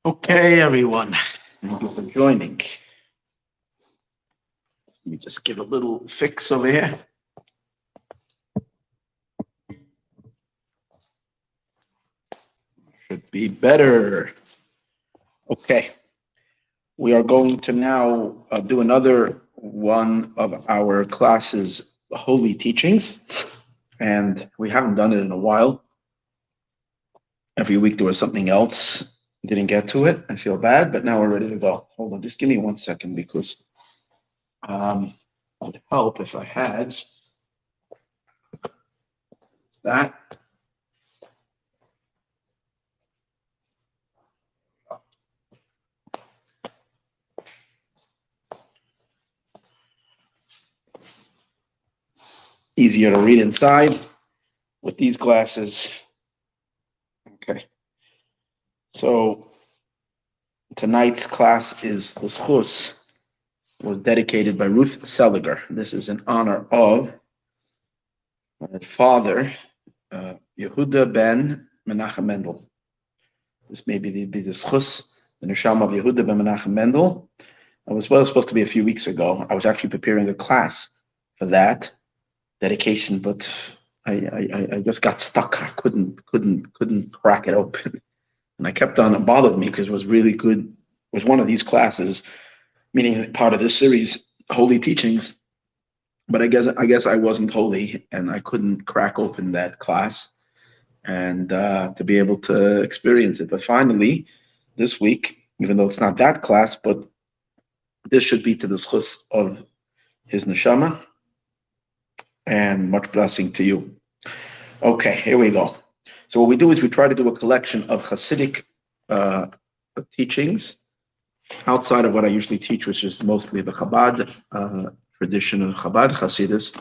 Okay, everyone. Thank you for joining. Let me just give a little fix over here. Should be better. Okay. We are going to now do another one of our classes, Holy Teachings. And we haven't done it in a while. Every week there was something else. Didn't get to it. I feel bad, but now we're ready to go. Hold on, just give me 1 second because it would help if I had that. Easier to read inside with these glasses. Okay. So tonight's class is L'schus, was dedicated by Ruth Seliger. This is in honor of my father, Yehuda ben Menachem Mendel. This may be the Schus, the Neshama of Yehuda ben Menachem Mendel. It was supposed to be a few weeks ago. I was actually preparing a class for that dedication, but I just got stuck. I couldn't crack it open. And I kept on, it bothered me because it was really good. It was one of these classes, meaning part of this series, Holy Teachings. But I guess I wasn't holy and I couldn't crack open that class and to be able to experience it. But finally, this week, even though it's not that class, but this should be to the schus of his neshama. And much blessing to you. Okay, here we go. So what we do is we try to do a collection of Chassidic teachings outside of what I usually teach, which is mostly the Chabad tradition of Chabad Chassidus,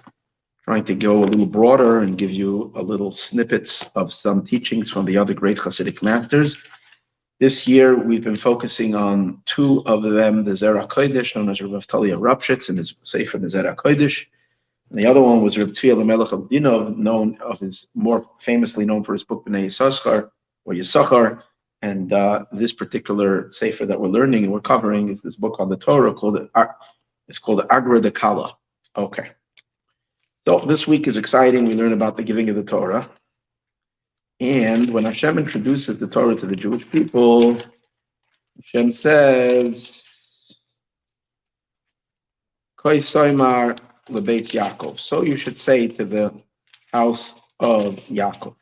trying to go a little broader and give you a little snippets of some teachings from the other great Chassidic masters. This year, we've been focusing on two of them, the Zera Kodesh, known as Rav Talia Rapshitz, and his Sefer, the Zera Kodesh. And the other one was Reb Tzvi Elimelech of Dinov, more famously known for his book B'nai Yisachar or Yisachar. And this particular sefer that we're learning and we're covering is this book on the Torah called Agra de Kala. Okay. So this week is exciting. We learn about the giving of the Torah. And when Hashem introduces the Torah to the Jewish people, Hashem says, Koi Soimar Lebeit Yaakov. So you should say to the house of Yaakov.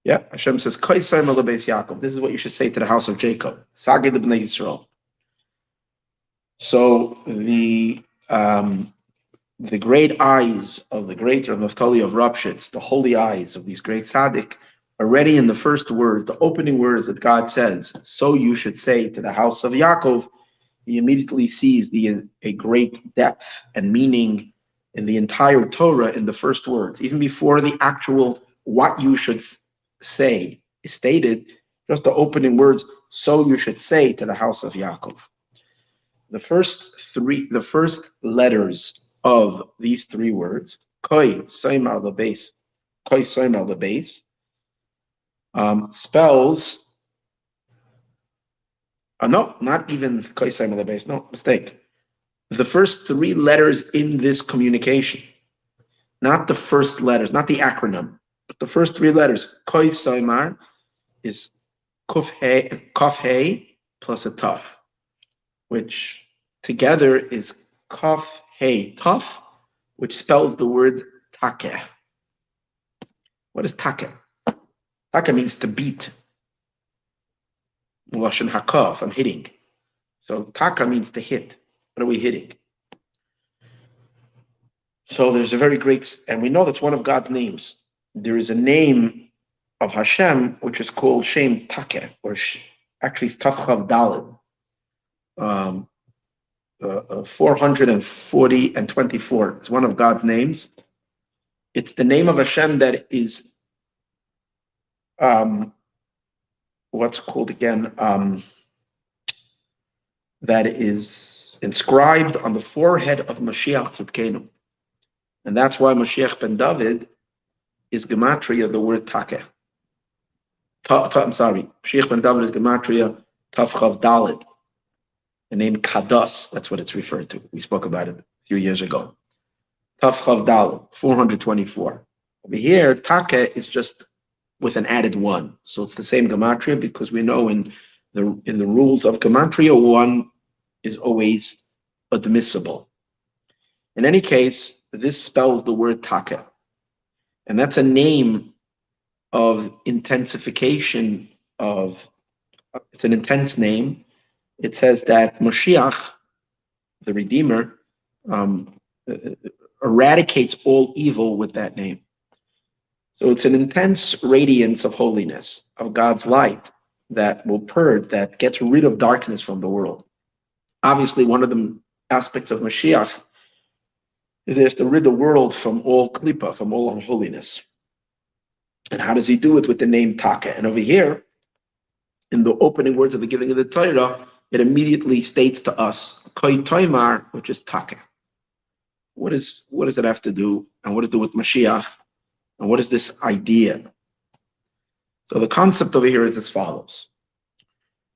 Yeah, Hashem says, Koi Soimar Lebeit Yaakov. This is what you should say to the house of Jacob. Saged B'nai Yisro. So the great eyes of the great Rav Naftali of Rapshitz, the holy eyes of these great tzaddik, already in the first words, the opening words that God says, so you should say to the house of Yaakov, he immediately sees a great depth and meaning in the entire Torah in the first words. Even before the actual what you should say is stated, just the opening words, so you should say to the house of Yaakov. The first letters of these three words, Koi Soimar Lebeis, spells. No, not even Koi Soimar Lebeis. No, mistake. The first three letters in this communication, not the first letters, not the acronym, but the first three letters. Koi Soimar is Kuf Hey plus a Taf, which together is Kaf Hey Taf, which spells the word Taka. What is Taka? Taka means to beat. Lashon Hakaf, I'm hitting. So Taka means to hit. What are we hitting? So there's a very great, and we know that's one of God's names. There is a name of Hashem which is called Shem Taka, or actually it's Tafchav Daled. 440 and 24. It's one of God's names. It's the name of Hashem that is what's called again, that is inscribed on the forehead of Mashiach Tzidkenu. And that's why Mashiach ben David is gematria of the word Taka. I'm sorry. Sheikh Ben David is Gematria Tavchav Dalit. The name Kadas, that's what it's referred to. We spoke about it a few years ago. Tavchav Dalit, 424. Over here, Taka is just with an added one. So it's the same Gematria because we know in the rules of Gematria, one is always admissible. In any case, this spells the word Taka. And that's a name of intensification of, it's an intense name. It says that Moshiach, the Redeemer, eradicates all evil with that name. So it's an intense radiance of holiness, of God's light that will purge, that gets rid of darkness from the world. Obviously, one of the aspects of Mashiach is he has to rid the world from all klipa, from all unholiness. And how does he do it? With the name Taka. And over here, in the opening words of the giving of the Torah, it immediately states to us, Koi Toimar, which is Taka. What does it have to do? And what does it do with Mashiach? And what is this idea? So the concept over here is as follows.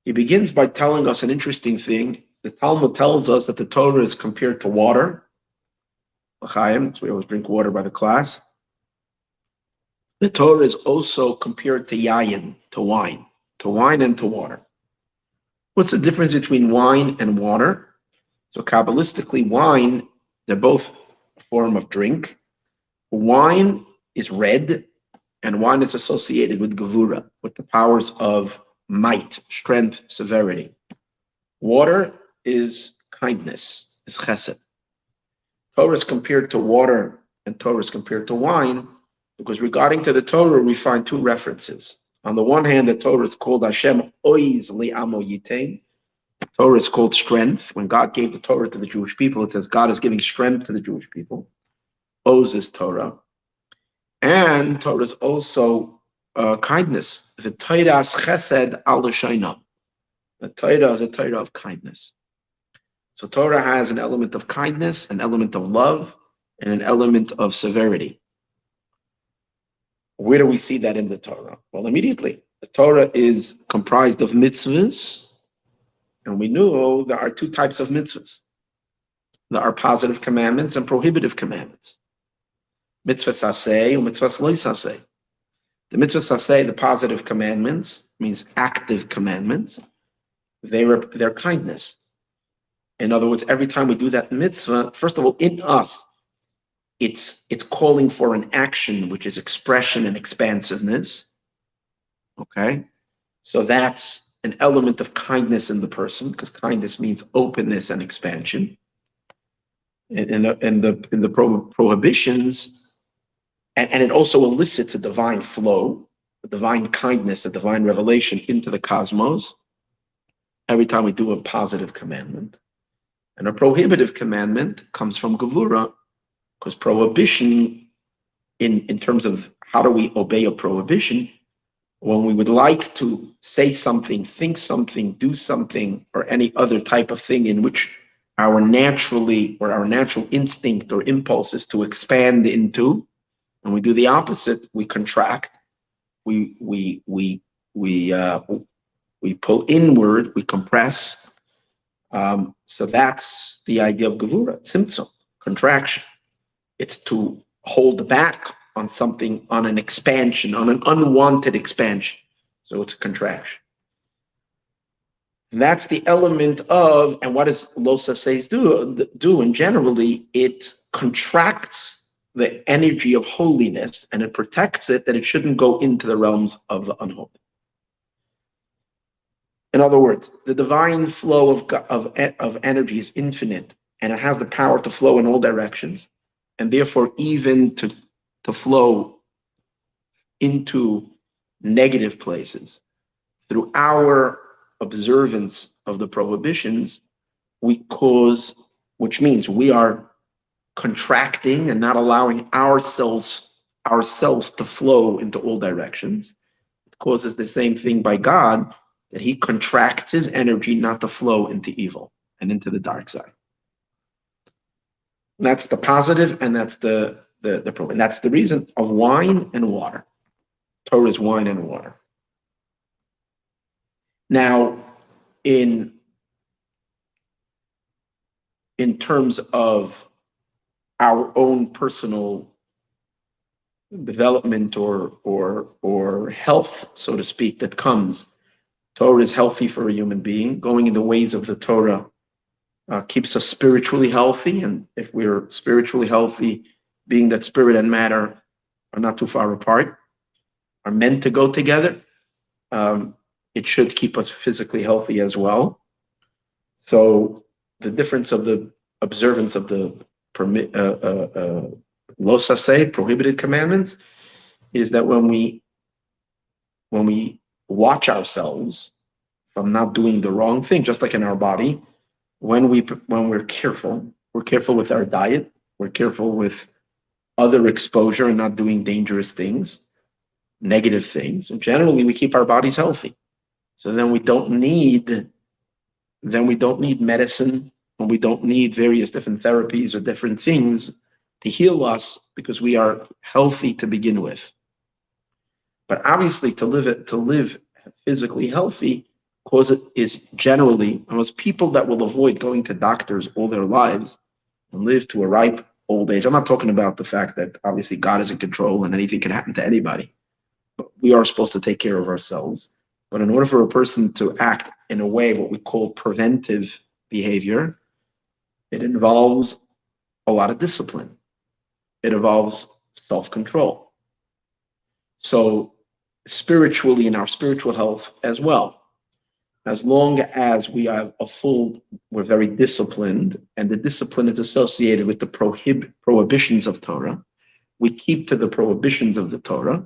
He begins by telling us an interesting thing. The Talmud tells us that the Torah is compared to water. L'chaim, we always drink water by the class. The Torah is also compared to yayin, to wine and to water. What's the difference between wine and water? So Kabbalistically, wine, they're both a form of drink. Wine is red, and wine is associated with gevura, with the powers of might, strength, severity. Water is kindness, is chesed. Torah is compared to water, and Torah is compared to wine, because regarding to the Torah, we find two references. On the one hand, the Torah is called Hashem Oiz Li'amo Yitain. Torah is called strength. When God gave the Torah to the Jewish people, it says God is giving strength to the Jewish people. Oz is Torah. And Torah is also kindness. The Torah is chesed al l'shaina. The Torah is a Torah of kindness. So Torah has an element of kindness, an element of love, and an element of severity. Where do we see that in the Torah? Well, immediately. The Torah is comprised of mitzvahs, and we know there are two types of mitzvahs. There are positive commandments and prohibitive commandments. Mitzvah saseh and mitzvah lo saseh. The mitzvah saseh, the positive commandments, means active commandments. They're kindness. In other words, every time we do that mitzvah, first of all, in us, it's calling for an action, which is expression and expansiveness. Okay? So that's an element of kindness in the person, because kindness means openness and expansion. In the prohibitions, and it also elicits a divine flow, a divine kindness, a divine revelation into the cosmos every time we do a positive commandment. And a prohibitive commandment comes from Gevura, because prohibition, in terms of how do we obey a prohibition, when we would like to say something, think something, do something, or any other type of thing in which our natural instinct or impulse is to expand into, and we do the opposite, we contract, we pull inward, we compress. So that's the idea of Gevura, tzimtzum, contraction. It's to hold back on something, on an expansion, on an unwanted expansion. So it's a contraction. And that's the element of, and what does Losa says do? And generally, it contracts the energy of holiness, and it protects it, that it shouldn't go into the realms of the unholy. In other words, the divine flow of energy is infinite, and it has the power to flow in all directions, and therefore even to flow into negative places. Through our observance of the prohibitions, we cause, which means we are contracting and not allowing ourselves to flow into all directions. It causes the same thing by God, that he contracts his energy not to flow into evil and into the dark side. That's the positive, and that's the and that's the reason of wine and water. Torah is wine and water. Now, in terms of our own personal development or health, so to speak, that comes, Torah is healthy for a human being. Going in the ways of the Torah keeps us spiritually healthy, and if we're spiritually healthy, being that spirit and matter are not too far apart, are meant to go together, it should keep us physically healthy as well. So the difference of the observance of the losase, prohibited commandments, is that when we watch ourselves from not doing the wrong thing, just like in our body, when we're careful with our diet, we're careful with other exposure and not doing dangerous things, negative things, and generally we keep our bodies healthy. So then we don't need medicine, and we don't need various different therapies or different things to heal us, because we are healthy to begin with. But obviously, to live physically healthy, cause it is generally most people that will avoid going to doctors all their lives and live to a ripe old age. I'm not talking about the fact that obviously God is in control and anything can happen to anybody, but we are supposed to take care of ourselves. But in order for a person to act in a way, what we call preventive behavior, it involves a lot of discipline. It involves self-control. So spiritually, in our spiritual health as well, as long as we're very disciplined, and the discipline is associated with the prohibitions of Torah, we keep to the prohibitions of the Torah,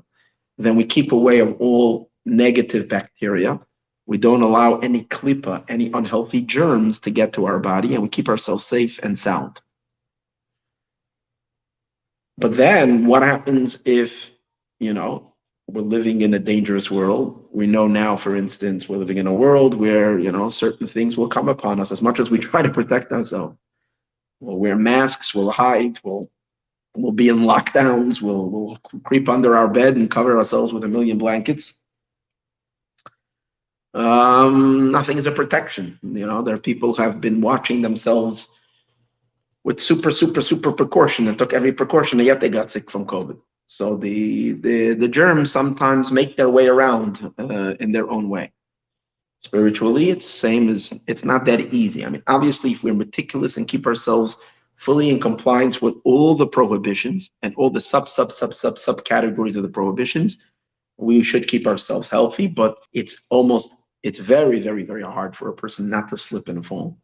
then we keep away of all negative bacteria. We don't allow any klipa, any unhealthy germs to get to our body, and we keep ourselves safe and sound. But then what happens if, we're living in a dangerous world? We know now, for instance, we're living in a world where, certain things will come upon us. As much as we try to protect ourselves, we'll wear masks, we'll hide, we'll be in lockdowns, we'll creep under our bed and cover ourselves with a million blankets. Nothing is a protection. There are people who have been watching themselves with super precaution and took every precaution, and yet they got sick from COVID. So the germs sometimes make their way around in their own way. Spiritually, it's not that easy. I mean, obviously, if we're meticulous and keep ourselves fully in compliance with all the prohibitions and all the subcategories of the prohibitions, we should keep ourselves healthy. But it's very, very, very hard for a person not to slip and fall.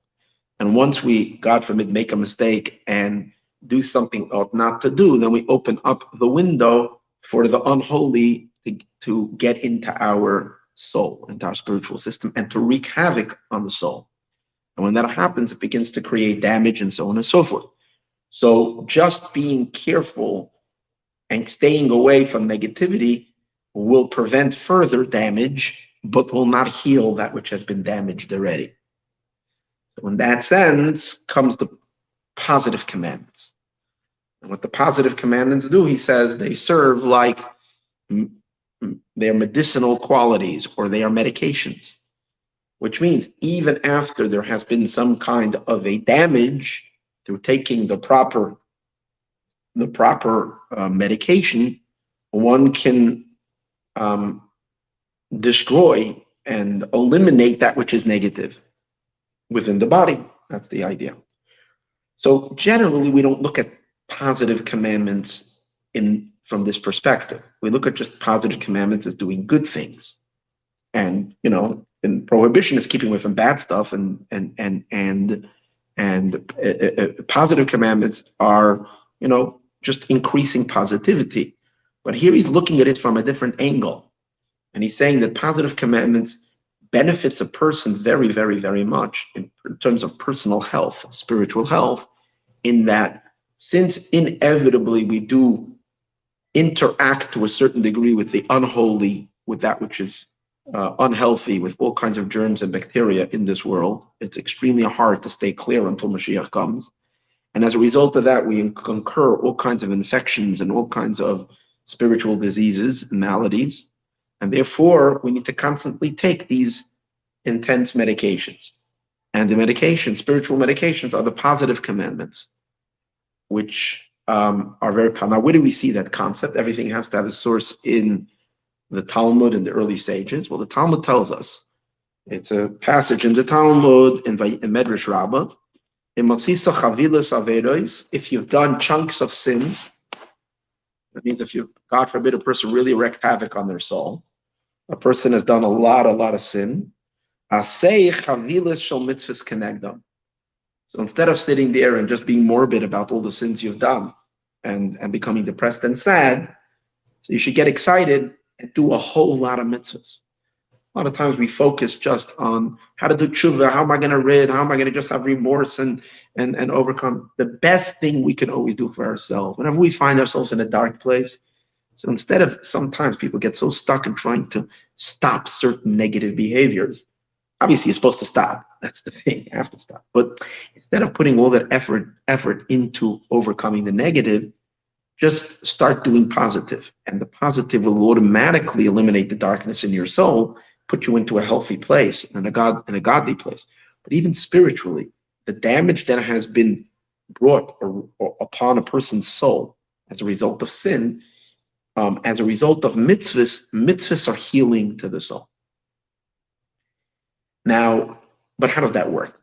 And once we, God forbid, make a mistake and do something ought not to do, then we open up the window for the unholy to get into our soul, into our spiritual system, and to wreak havoc on the soul. And when that happens, it begins to create damage and so on and so forth. So just being careful and staying away from negativity will prevent further damage, but will not heal that which has been damaged already. So in that sense comes the positive commandments. And what the positive commandments do, he says, they serve like their medicinal qualities, or they are medications, which means even after there has been some kind of a damage, through taking the proper medication, one can destroy and eliminate that which is negative within the body. That's the idea. So generally, we don't look at positive commandments from this perspective. We look at just positive commandments as doing good things, and and prohibition is keeping away from bad stuff, and positive commandments are just increasing positivity. But here he's looking at it from a different angle, and he's saying that positive commandments benefits a person very, very, very much in terms of personal health, spiritual health, in that since inevitably we do interact to a certain degree with the unholy, with that which is unhealthy, with all kinds of germs and bacteria in this world, it's extremely hard to stay clear until Mashiach comes. And as a result of that, we incur all kinds of infections and all kinds of spiritual diseases and maladies. And therefore, we need to constantly take these intense medications. And the medications, spiritual medications, are the positive commandments, which are very powerful. Now, where do we see that concept? Everything has to have a source in the Talmud and the early sages. Well, the Talmud tells us, it's a passage in the Talmud in Medrash Rabbah, if you've done chunks of sins, that means if you, God forbid, a person really wreaked havoc on their soul, a person has done a lot of sin, so instead of sitting there and just being morbid about all the sins you've done and becoming depressed and sad, so you should get excited and do a whole lot of mitzvahs. A lot of times we focus just on how to do tshuva, how am I going to rid, how am I going to just have remorse and overcome. The best thing we can always do for ourselves, whenever we find ourselves in a dark place, so instead of, sometimes people get so stuck in trying to stop certain negative behaviors. Obviously, you're supposed to stop. That's the thing. You have to stop. But instead of putting all that effort into overcoming the negative, just start doing positive. And the positive will automatically eliminate the darkness in your soul, put you into a healthy place and a godly place. But even spiritually, the damage that has been brought or upon a person's soul as a result of sin, as a result of mitzvahs are healing to the soul. Now, but how does that work?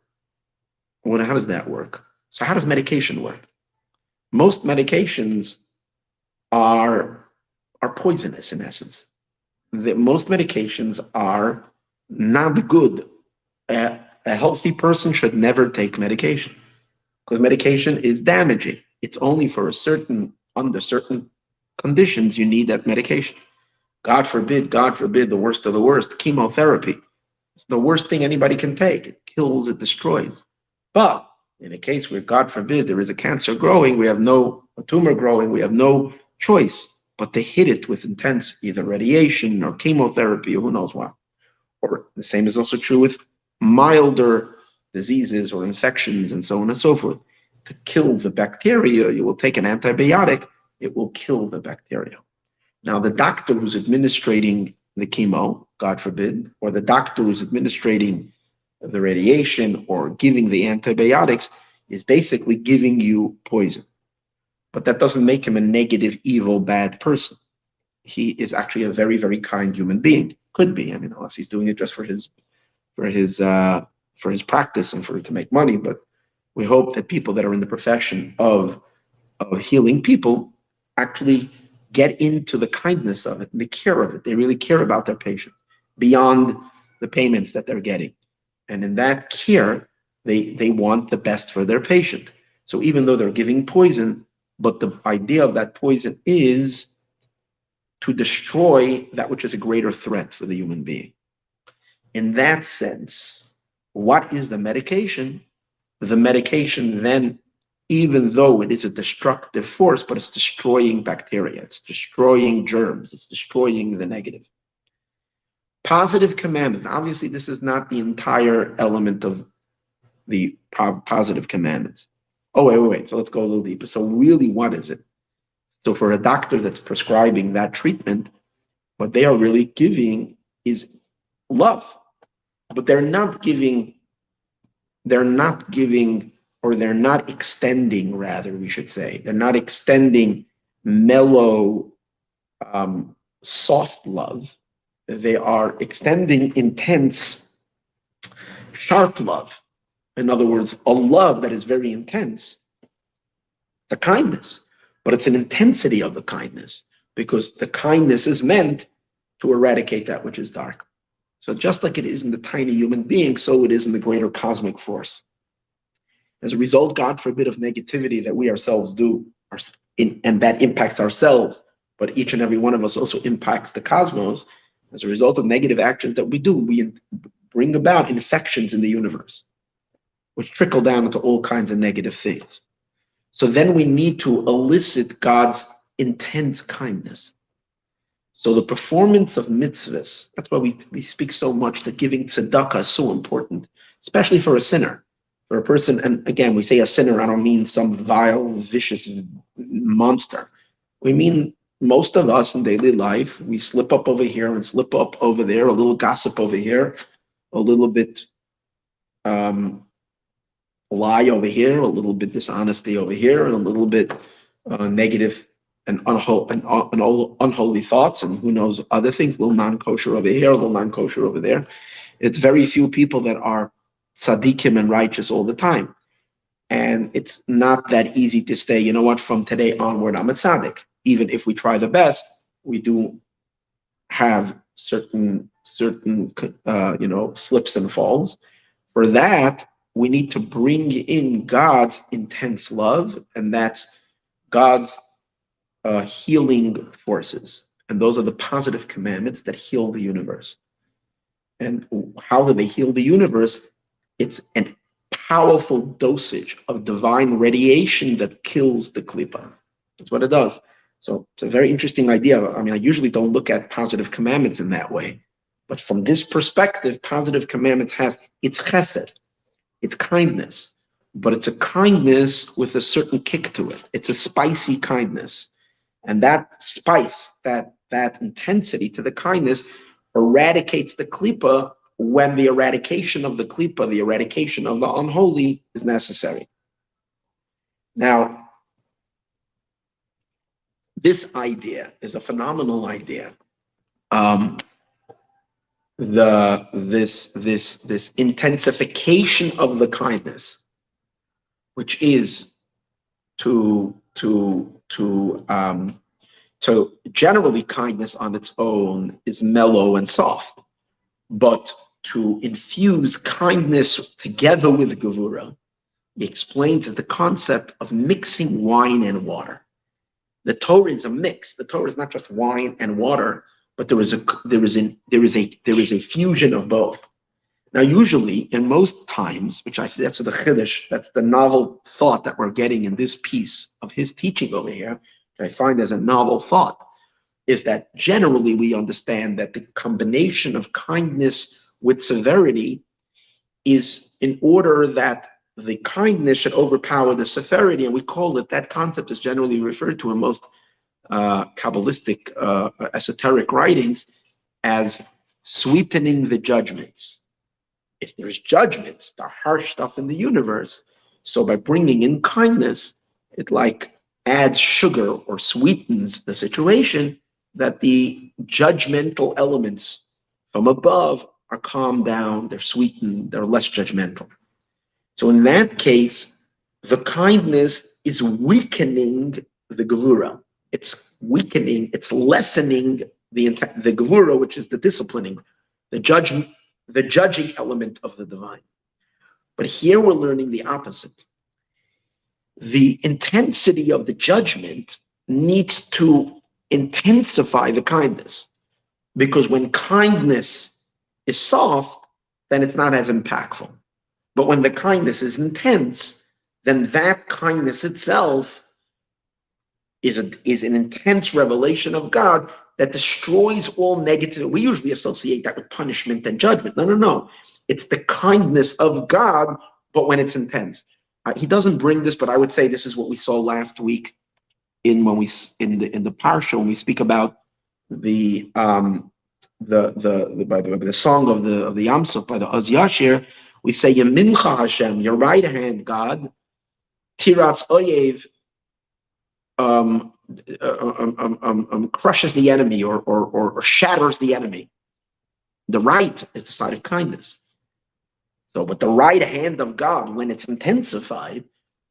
Well, how does that work? So how does medication work? Most medications are poisonous in essence. Most medications are not good. A healthy person should never take medication because medication is damaging. It's only for under certain conditions you need that medication. God forbid, the worst of the worst, chemotherapy. It's the worst thing anybody can take. It kills, it destroys. But in a case where, God forbid, there is a cancer growing, a tumor growing, we have no choice but to hit it with intense either radiation or chemotherapy or who knows what. Or the same is also true with milder diseases or infections and so on and so forth. To kill the bacteria, you will take an antibiotic, it will kill the bacteria. Now, the doctor who's administrating the chemo, God forbid, or the doctor who's administrating the radiation or giving the antibiotics is basically giving you poison. But that doesn't make him a negative, evil, bad person. He is actually a very, very kind human being. Could be, unless he's doing it just for his practice and to make money. But we hope that people that are in the profession of healing people actually get into the kindness of it and the care of it. They really care about their patients beyond the payments that they're getting. And in that care, they want the best for their patient. So even though they're giving poison, but the idea of that poison is to destroy that which is a greater threat for the human being. In that sense, what is the medication? The medication then, even though it is a destructive force, but it's destroying bacteria, it's destroying germs, it's destroying the negative. Positive commandments. Obviously, this is not the entire element of the positive commandments. Oh, wait. So let's go a little deeper. So really, what is it? So for a doctor that's prescribing that treatment, what they are really giving is love. But they're not extending, rather, we should say. They're not extending mellow, soft love. They are extending intense, sharp love. In other words, a love that is very intense. It's a kindness, but it's an intensity of the kindness because the kindness is meant to eradicate that which is dark. So just like it is in the tiny human being, so it is in the greater cosmic force. As a result, God forbid, of negativity that we ourselves do, and that impacts ourselves, but each and every one of us also impacts the cosmos. As a result of negative actions that we do, we bring about infections in the universe, which trickle down into all kinds of negative things. So then we need to elicit God's intense kindness. So the performance of mitzvahs, that's why we speak so much that giving tzedakah is so important, especially for a sinner, for a person. And again, we say a sinner, I don't mean some vile, vicious monster. We mean most of us in daily life, we slip up over here and slip up over there, a little gossip over here, a little bit lie over here, a little bit dishonesty over here, and a little bit negative and unholy thoughts, and who knows other things, a little non-kosher over here, a little non-kosher over there. It's very few people that are tzaddikim and righteous all the time. And it's not that easy to say, you know what, from today onward, I'm a tzaddik. Even if we try the best, we do have certain slips and falls. For that, we need to bring in God's intense love, and that's God's healing forces. And those are the positive commandments that heal the universe. And how do they heal the universe? It's a powerful dosage of divine radiation that kills the klipa. That's what it does. So it's a very interesting idea. I mean, I usually don't look at positive commandments in that way. But from this perspective, positive commandments it's chesed, it's kindness. But it's a kindness with a certain kick to it. It's a spicy kindness. And that spice, that intensity to the kindness eradicates the klipa when the eradication of the klipa, the eradication of the unholy, is necessary. Now, this idea is a phenomenal idea. This intensification of the kindness, which is to generally kindness on its own is mellow and soft, but to infuse kindness together with gevura, he explains as the concept of mixing wine and water. The Torah is a mix. The Torah is not just wine and water, but there is a fusion of both. Now, usually, in most times, that's the Kiddush, that's the novel thought that we're getting in this piece of his teaching over here, which I find as a novel thought, is that generally we understand that the combination of kindness with severity is in order that the kindness should overpower the severity, and we call it, that concept is generally referred to in most Kabbalistic esoteric writings as sweetening the judgments. If there's judgments, the harsh stuff in the universe, so by bringing in kindness, it like adds sugar or sweetens the situation, that the judgmental elements from above are calmed down, they're sweetened, they're less judgmental. So in that case, the kindness is weakening the gevura. It's weakening, it's lessening the gevura, which is the disciplining, the judging element of the divine. But here we're learning the opposite. The intensity of the judgment needs to intensify the kindness, because when kindness is soft, then it's not as impactful. But when the kindness is intense, then that kindness itself is an intense revelation of God that destroys all negative. We usually associate that with punishment and judgment. No. It's the kindness of God, but when it's intense. He doesn't bring this, but I would say this is what we saw last week in the Parsha, when we speak about the song of the Yam Suf by the Oz Yashir. We say, Yemincha Hashem, your right hand, God, Tiratz Oyev, crushes the enemy or shatters the enemy. The right is the side of kindness. So, but the right hand of God, when it's intensified,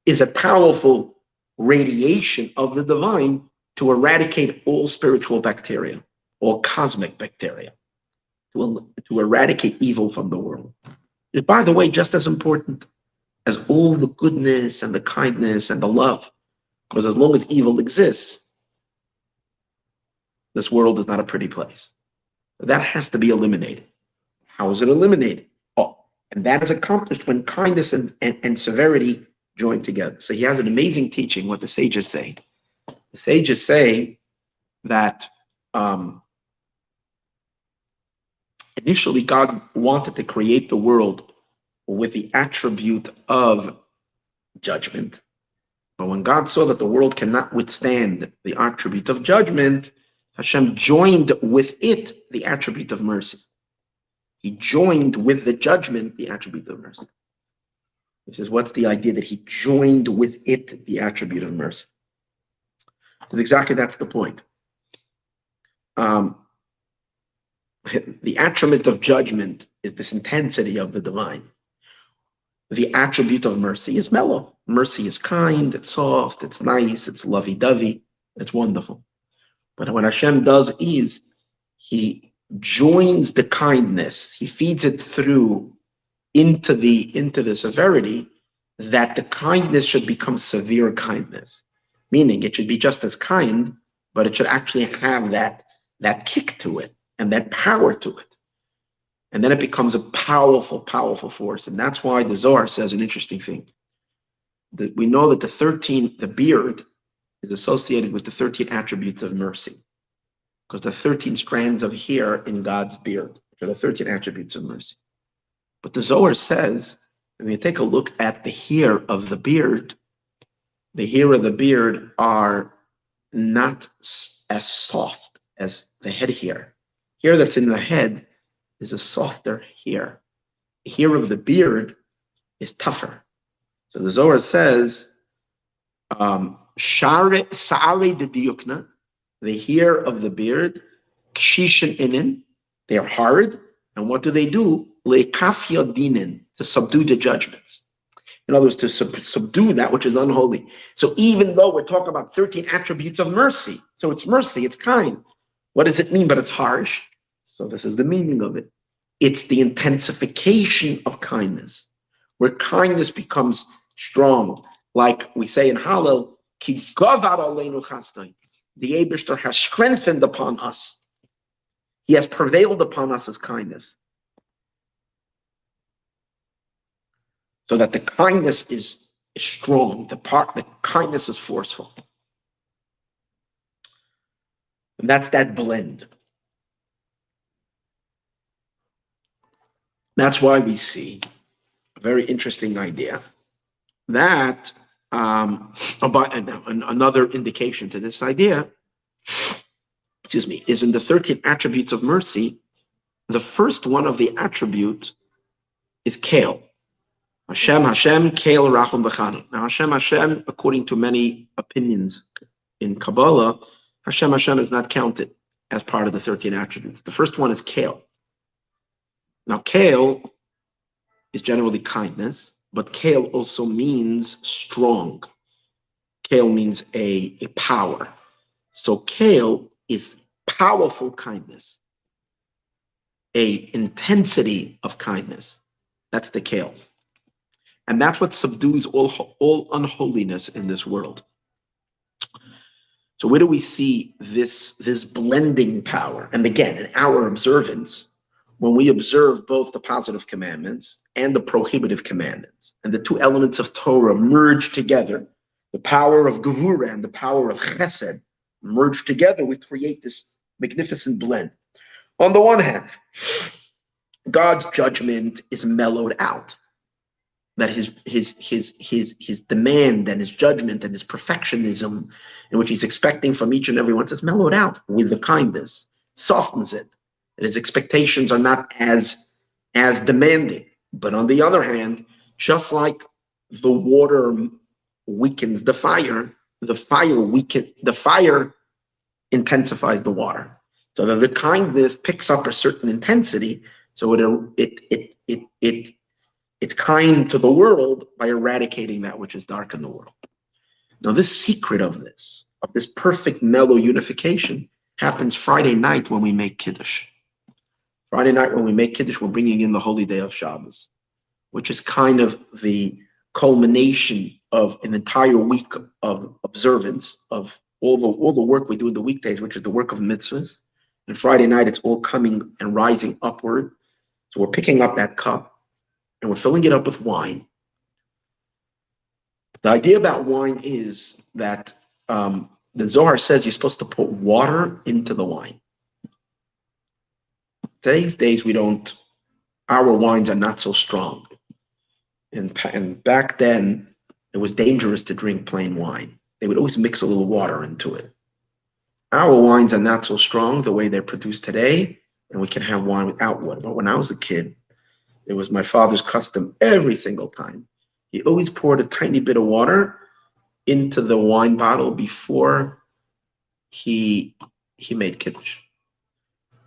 is a powerful radiation of the divine to eradicate all spiritual bacteria, all cosmic bacteria, to eradicate evil from the world. Is, by the way, just as important as all the goodness and the kindness and the love. Because as long as evil exists, this world is not a pretty place. That has to be eliminated. How is it eliminated? And that is accomplished when kindness and severity join together. So he has an amazing teaching, what the sages say. The sages say that initially God wanted to create the world with the attribute of judgment. But when God saw that the world cannot withstand the attribute of judgment, Hashem joined with it the attribute of mercy. He joined with the judgment the attribute of mercy. He says, what's the idea that he joined with it the attribute of mercy? Because exactly that's the point. The attribute of judgment is this intensity of the divine. The attribute of mercy is mellow. Mercy is kind, it's soft, it's nice, it's lovey-dovey, it's wonderful. But what Hashem does is he joins the kindness, he feeds it through into the severity, that the kindness should become severe kindness. Meaning it should be just as kind, but it should actually have that kick to it and that power to it. And then it becomes a powerful, powerful force. And that's why the Zohar says an interesting thing. That we know that the beard is associated with the 13 attributes of mercy. Because the 13 strands of hair in God's beard, which are the 13 attributes of mercy. But the Zohar says, when you take a look at the hair of the beard are not as soft as the head hair. Hair that's in the head is a softer hair. The hair of the beard is tougher. So the Zohar says, Sa'are de diukna, the hair of the beard, kshishin inin, they're hard, and what do? Le'kafya dinin, to subdue the judgments. In other words, to subdue that which is unholy. So even though we're talking about 13 attributes of mercy, so it's mercy, it's kind. What does it mean? But it's harsh. So this is the meaning of it. It's the intensification of kindness, where kindness becomes strong. Like we say in Hallel, Ki gavad aleinu chasdai. The Eibishter has strengthened upon us. He has prevailed upon us as kindness. So that the kindness is strong, the kindness is forceful. And that's that blend. That's why we see a very interesting idea that another indication to this idea, is in the 13 attributes of mercy. The first one of the attribute is Kale. Hashem, Kale, Rachum, V'chana. Now Hashem, according to many opinions in Kabbalah, Hashem is not counted as part of the 13 attributes. The first one is Kale. Now, Kale is generally kindness, but Kale also means strong. Kale means a power. So Kale is powerful kindness, a intensity of kindness. That's the Kale. And that's what subdues all unholiness in this world. So where do we see this blending power? And again, in our observance, when we observe both the positive commandments and the prohibitive commandments, and the two elements of Torah merge together, the power of Gevurah and the power of Chesed merge together, we create this magnificent blend. On the one hand, God's judgment is mellowed out. That his demand and his judgment and his perfectionism, in which he's expecting from each and every one, is mellowed out with the kindness, softens it. And his expectations are not as demanding. But on the other hand, just like the water weakens the fire intensifies the water. So that the kindness picks up a certain intensity, so it's kind to the world by eradicating that which is dark in the world. Now, this secret of this perfect mellow unification happens Friday night when we make Kiddush. Friday night when we make Kiddush, we're bringing in the holy day of Shabbos, which is kind of the culmination of an entire week of observance of all the work we do in the weekdays, which is the work of mitzvahs. And Friday night, it's all coming and rising upward. So we're picking up that cup and we're filling it up with wine. The idea about wine is that the Zohar says you're supposed to put water into the wine. Today's days, our wines are not so strong. And back then, it was dangerous to drink plain wine. They would always mix a little water into it. Our wines are not so strong the way they're produced today. and we can have wine without water. But when I was a kid, it was my father's custom every single time. He always poured a tiny bit of water into the wine bottle before he made Kiddush.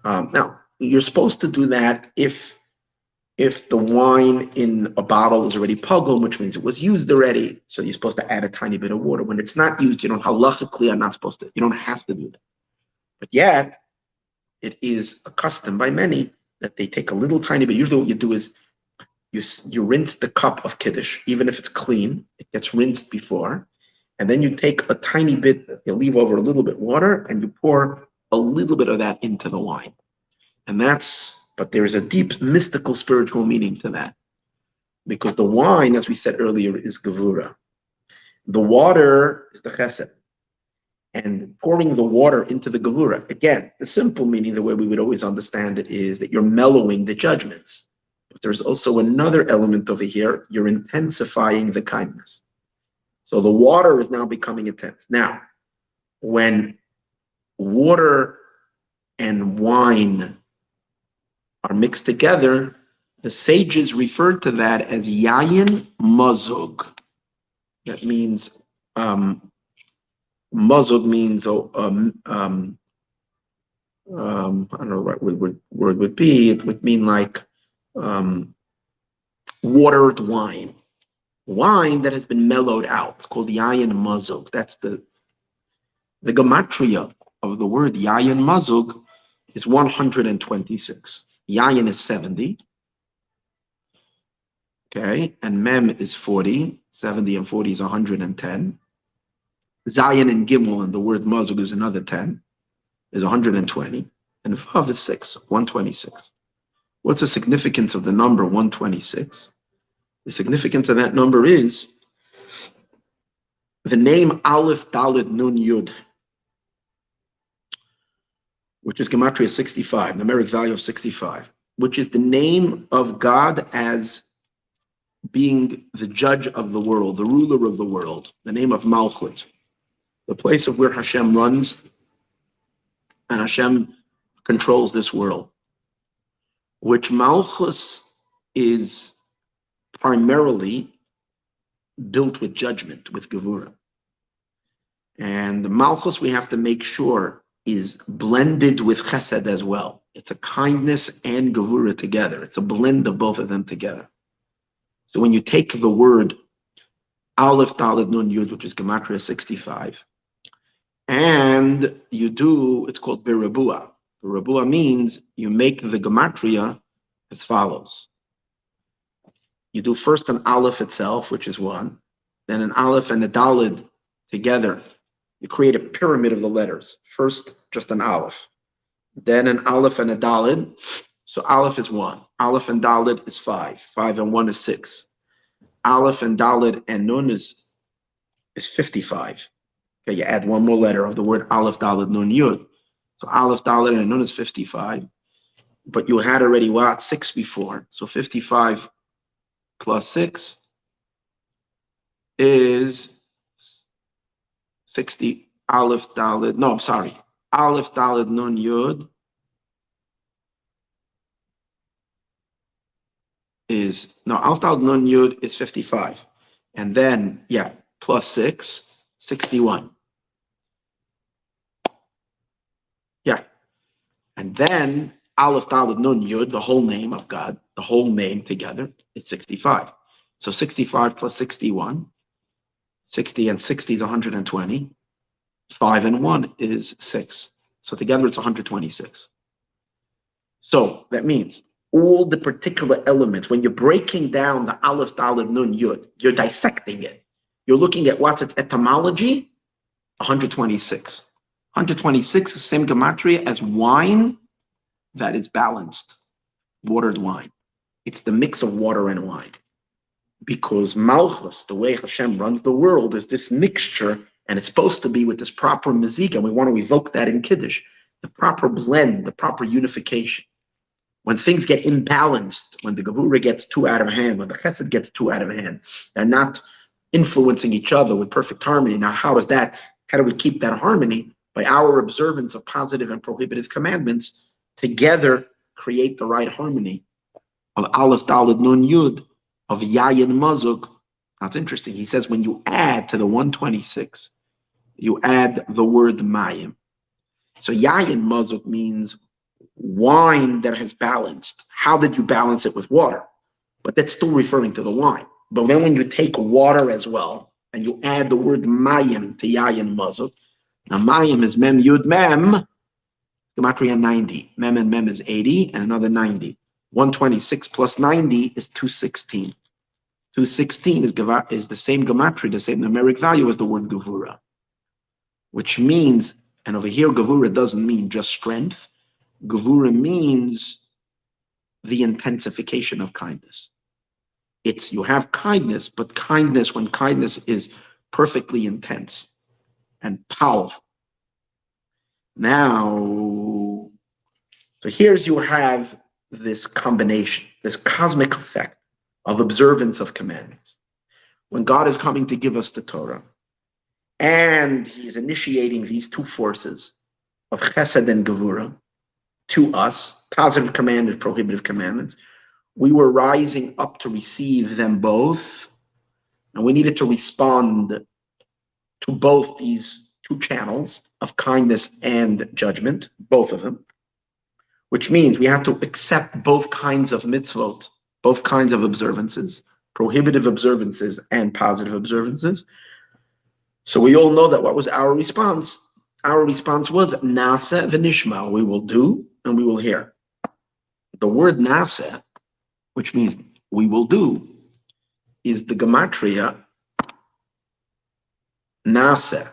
Now, you're supposed to do that if the wine in a bottle is already puggled, which means it was used already. So you're supposed to add a tiny bit of water. When it's not used, you don't halachically are not supposed to. You don't have to do that. But yet, it is a custom by many that they take a little tiny bit. Usually, what you do is you rinse the cup of Kiddush, even if it's clean. It gets rinsed before, and then you take a tiny bit. You leave over a little bit water, and you pour a little bit of that into the wine. And but there is a deep mystical spiritual meaning to that. Because the wine, as we said earlier, is gevura. The water is the chesed. And pouring the water into the gevura, again, the simple meaning, the way we would always understand it, is that you're mellowing the judgments. But there's also another element over here. You're intensifying the kindness. So the water is now becoming intense. Now, when water and wine are mixed together, the sages referred to that as yayin mazug. That means mazug means I don't know what word would be. It would mean like watered wine that has been mellowed out. It's called yayin mazug. That's the gematria of the word yayin mazug is 126. Yayin is 70. Okay, and Mem is 40. 70 and 40 is 110. Zayin and Gimel, and the word Mazug is another 10, is 120. And Vav is 6, 126. What's the significance of the number 126? The significance of that number is the name Aleph Dalet Nun Yud, which is Gematria 65, numeric value of 65, which is the name of God as being the judge of the world, the ruler of the world, the name of Malchut, the place of where Hashem runs and Hashem controls this world, which Malchus is primarily built with judgment, with Gevura. And the Malchus, we have to make sure, is blended with Chesed as well. It's a kindness and Gevura together. It's a blend of both of them together. So when you take the word Aleph Dalet Nun Yud, which is Gematria 65, and you do, it's called Birabua. Birabua means you make the Gematria as follows. You do first an Aleph itself, which is 1, then an Aleph and a Daled together. You create a pyramid of the letters. First, just an Aleph, then an Aleph and a Daled. So Aleph is 1. Aleph and Daled is 5. 5 and 1 is 6. Aleph and Daled and Nun is 55. Okay, you add one more letter of the word Aleph Daled Nun Yud. So Aleph Daled and Nun is 55. But you had already 6 before. So 55 plus 6 is 60. Aleph Daled. No, I'm sorry. Aleph Daled Nun Yud is, no, Aleph Daled Nun Yud is 55. And then, plus 6, 61. And then Aleph Daled Nun Yud, the whole name of God, the whole name together, it's 65. So 65 plus 61, 60 and 60 is 120. 5 and 1 is 6. So together it's 126. So that means all the particular elements, when you're breaking down the Aleph Daled Nun Yud, you're dissecting it. You're looking at what's its etymology, 126. 126 is the same gematria as wine that is balanced, watered wine. It's the mix of water and wine. Because Malchus, the way Hashem runs the world, is this mixture, and it's supposed to be with this proper mezig, and we want to evoke that in Kiddush, the proper blend, the proper unification. When things get imbalanced, when the Gevura gets too out of hand, when the Chesed gets too out of hand, they're not influencing each other with perfect harmony. Now, how do we keep that harmony? By our observance of positive and prohibitive commandments, together create the right harmony of Aleph, Daled, Nun, Yud, of Yayin, Mazug. That's interesting. He says when you add to the 126, you add the word Mayim. So Yayin, Mazug means wine that has balanced. How did you balance it with water? But that's still referring to the wine. But then when you take water as well, and you add the word Mayim to Yayin, Mazug, now Mayim is Mem, Yud, Mem, Gematria 90. Mem and Mem is 80, and another 90. 126 plus 90 is 216. 216 is the same gematria, the same numeric value as the word Gevura, which means, and over here Gevura doesn't mean just strength. Gevura means the intensification of kindness. It's you have kindness, but kindness, when kindness is perfectly intense and powerful. Now, so here's you have this combination, this cosmic effect of observance of commandments. When God is coming to give us the Torah, and he's initiating these two forces of chesed and gevura to us, positive commandments, prohibitive commandments, we were rising up to receive them both, and we needed to respond to both these two channels of kindness and judgment, both of them, which means we have to accept both kinds of mitzvot, both kinds of observances, prohibitive observances and positive observances. So we all know that what was our response? Our response was nasa v'nishma, we will do and we will hear. The word nasa, which means we will do, is the gematria nasa.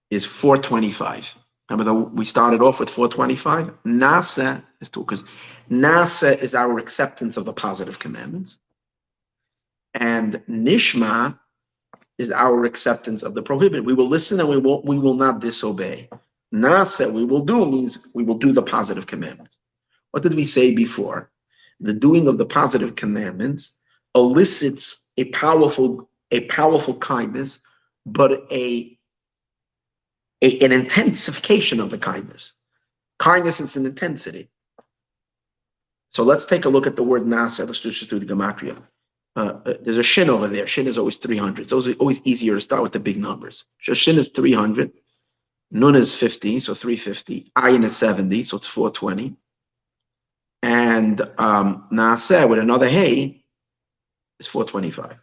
Is 425. Remember that we started off with 425? Nasa is 2, because Nasa is our acceptance of the positive commandments, and Nishma is our acceptance of the prohibited. We will listen and we will not disobey. Nasa, we will do, means we will do the positive commandments. What did we say before? The doing of the positive commandments elicits a powerful kindness, but an intensification of the kindness. Kindness is an intensity. So let's take a look at the word nasa. Let's just do the gematria. There's a shin over there. Shin is always 300. It's always easier to start with the big numbers. So shin is 300. Nun is 50, so 350. Ayin is 70, so it's 420. And nasa with another hey is 425.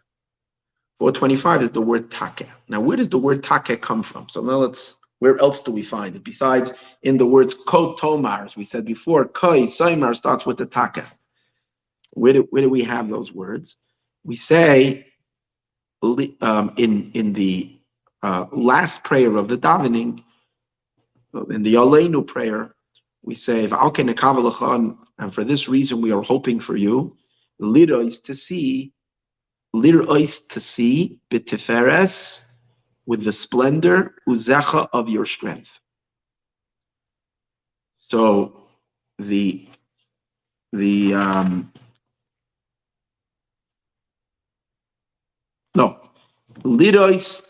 425 is the word taka. Now, where does the word taka come from? So now where else do we find it? Besides in the words ko tomar, as we said before, koi, saimar starts with the taka. Where do we have those words? We say in the last prayer of the davening, in the Aleinu prayer, we say, and for this reason we are hoping for you, lirois to see b'tiferes, with the splendor uzecha of your strength. So the lirois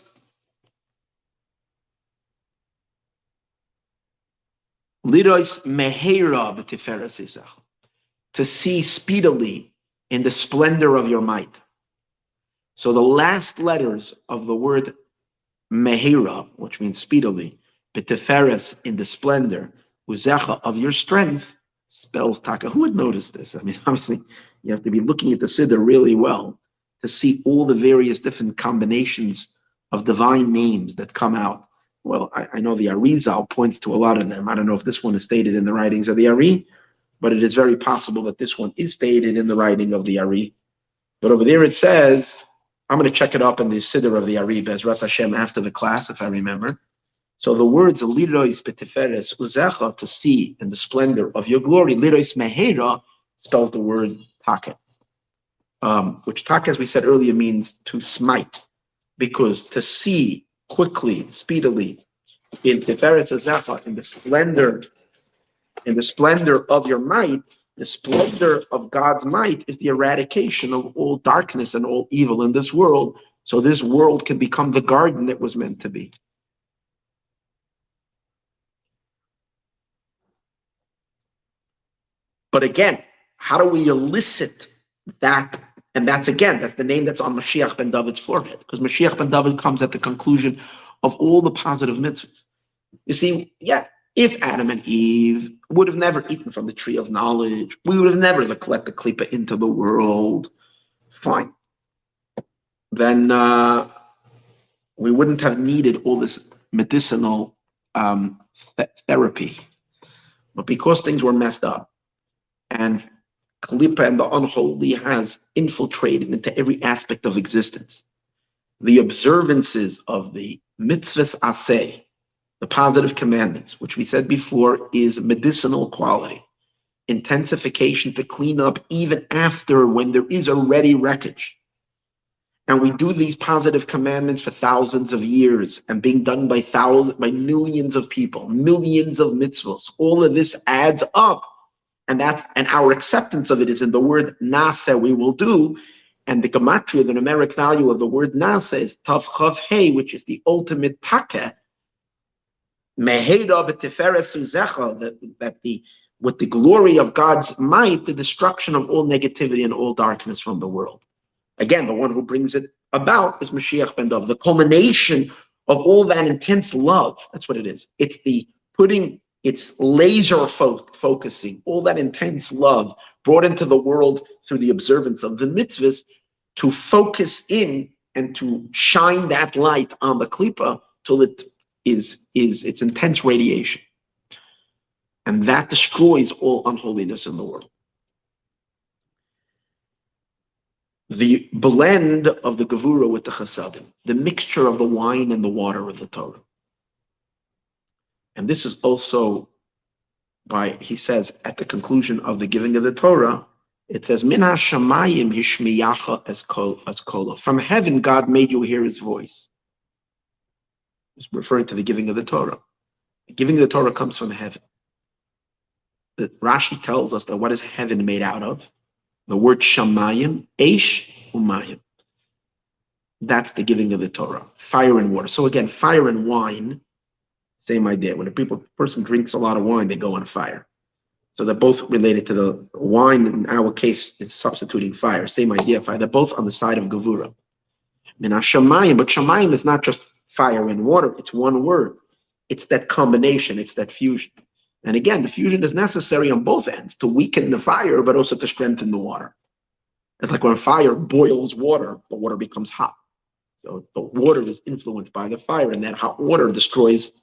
meheira b'tiferes uzecha, to see speedily in the splendor of your might. So the last letters of the word mehira, which means speedily, b'tiferes, in the splendor, uzecha, of your strength, spells taka. Who would notice this? I mean, obviously, you have to be looking at the Siddur really well to see all the various different combinations of divine names that come out. Well, I know the Arizal points to a lot of them. I don't know if this one is stated in the writings of the Ari, but it is very possible that this one is stated in the writing of the Ari. But over there it says, I'm going to check it up in the Siddur of the Ari, Bezrat Hashem, after the class, if I remember. So the words lirois b'tiferes uzecha, to see in the splendor of your glory, lirois mehera, spells the word taka, which taka, as we said earlier, means to smite, because to see quickly, speedily, in tiferes uzecha, in the splendor of your might, the splendor of God's might is the eradication of all darkness and all evil in this world, so this world can become the garden it was meant to be. But again, how do we elicit that? And that's the name that's on Mashiach ben David's forehead, because Mashiach ben David comes at the conclusion of all the positive mitzvahs. You see, if Adam and Eve would have never eaten from the tree of knowledge, we would have never let the klipa into the world. Fine. Then we wouldn't have needed all this medicinal therapy. But because things were messed up, and klipa and the unholy has infiltrated into every aspect of existence, the observances of the mitzvahs aseh, the positive commandments, which we said before is medicinal quality, intensification to clean up even after when there is already wreckage. And we do these positive commandments for thousands of years and being done by millions of people, millions of mitzvahs. All of this adds up. And our acceptance of it is in the word nasa, we will do. And the gematria, the numeric value of the word nasa is tav chav hey, which is the ultimate taka. Meheda b'tiferes uzecha, that with the glory of God's might, the destruction of all negativity and all darkness from the world. Again, the one who brings it about is Mashiach ben David. The culmination of all that intense love, that's what it is. It's laser focusing, all that intense love brought into the world through the observance of the mitzvahs to focus in and to shine that light on the klipa till it is its intense radiation. And that destroys all unholiness in the world. The blend of the Gevura with the Chassidim, the mixture of the wine and the water of the Torah. And this is also he says at the conclusion of the giving of the Torah, it says, Min hashamayim hishmiyacha as kola. From heaven, God made you hear his voice. It's referring to the giving of the Torah. The giving of the Torah comes from heaven. Rashi tells us that what is heaven made out of? The word shamayim, eish umayim. That's the giving of the Torah. Fire and water. So again, fire and wine, same idea. When a person drinks a lot of wine, they go on fire. So they're both related to the wine. In our case, is substituting fire. Same idea, fire. They're both on the side of Gevura. Min hashamayim, but shamayim is not just fire and water. It's one word. It's that combination. It's that fusion. And again, the fusion is necessary on both ends to weaken the fire, but also to strengthen the water. It's like when fire boils water, the water becomes hot. So the water is influenced by the fire, and that hot water destroys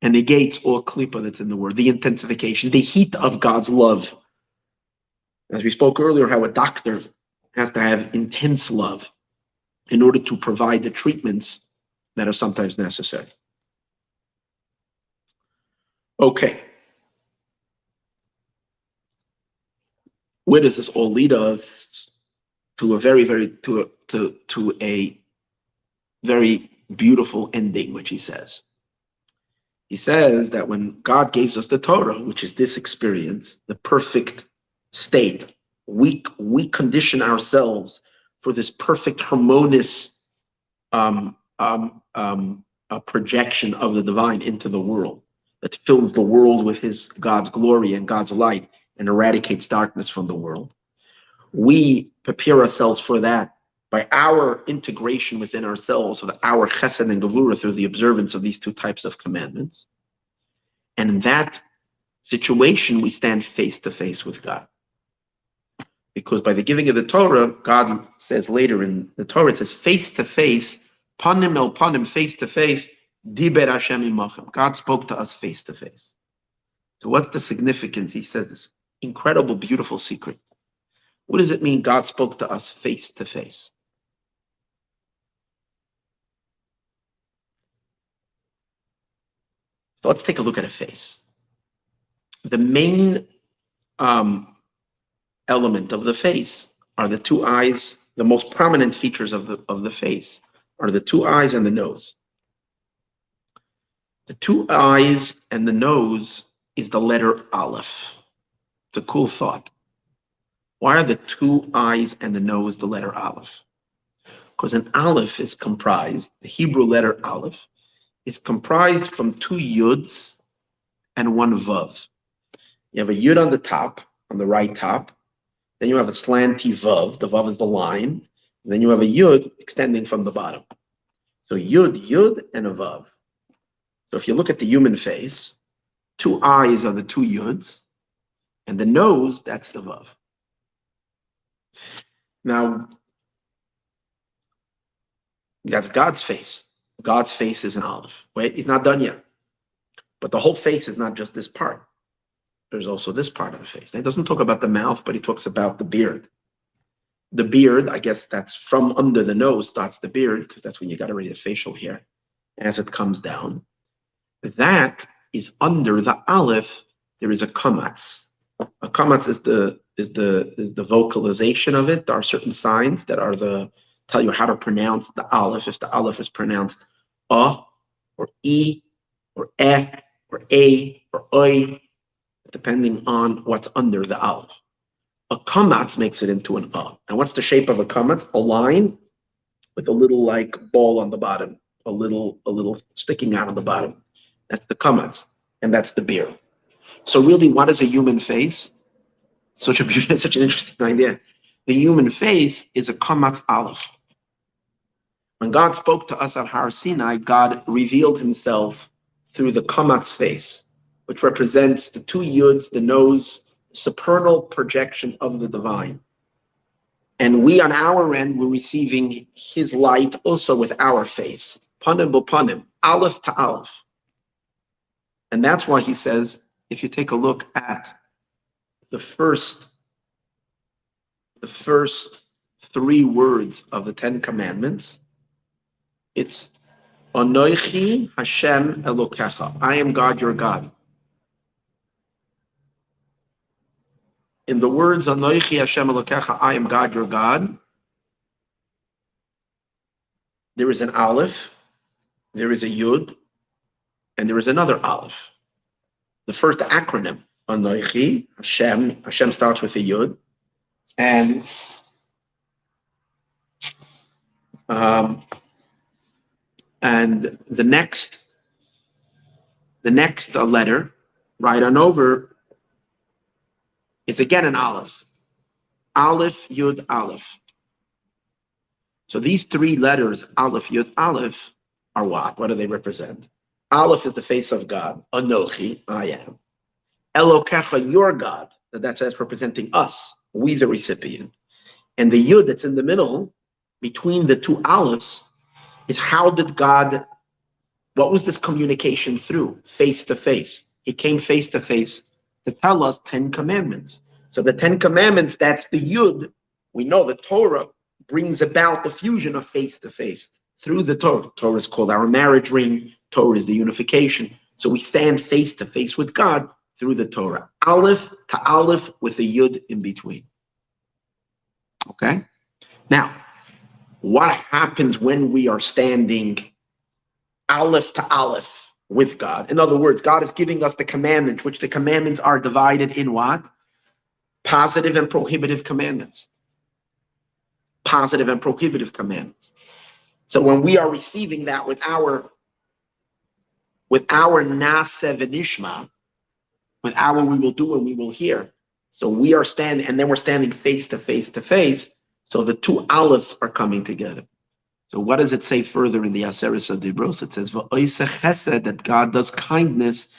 and negates all klipa that's in the word, the intensification, the heat of God's love. As we spoke earlier, how a doctor has to have intense love in order to provide the treatments that are sometimes necessary. Okay. Where does this all lead us? To a very beautiful ending, which he says. He says that when God gives us the Torah, which is this experience, the perfect state, we condition ourselves for this perfect harmonious projection of the divine into the world that fills the world with God's glory and God's light and eradicates darkness from the world. We prepare ourselves for that by our integration within ourselves of our chesed and gevura through the observance of these two types of commandments. And in that situation, we stand face to face with God. Because by the giving of the Torah, God says later in the Torah, it says face to face, panim el panim, face to face, diber Hashem imachem. God spoke to us face to face. So what's the significance? He says this incredible, beautiful secret. What does it mean God spoke to us face to face? So let's take a look at a face. The main element of the face are the two eyes. The most prominent features of the face are the two eyes and the nose. The two eyes and the nose is the letter Aleph. It's a cool thought. Why are the two eyes and the nose the letter Aleph? Because an Aleph is comprised, the Hebrew letter Aleph, is comprised from two Yuds and one Vav. You have a yud on the top, on the right top. Then you have a slanty vav. The vav is the line. And then you have a yud extending from the bottom. So yud, and a vav. So if you look at the human face, two eyes are the two yuds, and the nose, that's the vav. Now, that's God's face. God's face is an olive. Wait, he's not done yet. But the whole face is not just this part. There's also this part of the face. He doesn't talk about the mouth, but he talks about the beard. The beard, I guess that's from under the nose starts the beard, because that's when you got to read the facial hair as it comes down. That is under the aleph. There is a kamatz. A kamatz is the vocalization of it. There are certain signs that are tell you how to pronounce the aleph. If the aleph is pronounced or e or or a or oi, depending on what's under the aleph. A kamatz makes it into an a. And what's the shape of a kamatz? A line with a little like ball on the bottom, a little sticking out on the bottom. That's the kamatz, and that's the beard. So really, what is a human face? Such an interesting idea. The human face is a kamatz aleph. When God spoke to us at Har Sinai, God revealed himself through the kamatz face, which represents the two yuds, the nose, supernal projection of the divine. And we on our end, we're receiving his light also with our face. Panim b'panim, aleph to aleph. And that's why he says, if you take a look at the first three words of the Ten Commandments, it's Anoichi Hashem Elokecha. I am God, your God. In the words Anoichi Hashem Elokecha, I am God, your God, there is an aleph, there is a yud, and there is another aleph. The first acronym, Anoichi, Hashem starts with a yud, and the next letter, right on over, is again an aleph. Aleph, yud, aleph. So these three letters, aleph, yud, aleph, are what? What do they represent? Aleph is the face of God. Anochi, I am. Elokecha, your God. That's representing us, we the recipient. And the yud that's in the middle, between the two alephs, is how did God, what was this communication through? Face to face. He came face to face to tell us 10 commandments. So the 10 commandments, that's the yud. We know the Torah brings about the fusion of face to face through the Torah. Torah is called our marriage ring. Torah is the unification. So we stand face to face with God through the Torah. Aleph to aleph with a yud in between. Okay? Now, what happens when we are standing aleph to aleph with God? In other words, God is giving us the commandments, which the commandments are divided in what? Positive and prohibitive commandments. Positive and prohibitive commandments. So when we are receiving that with our naseh v'nishma, with our we will do and we will hear. So we are standing, and then we're standing face to face to face. So the two alephs are coming together. So what does it say further in the Aseret Adibros? It says v'oiseh chesed, that God does kindness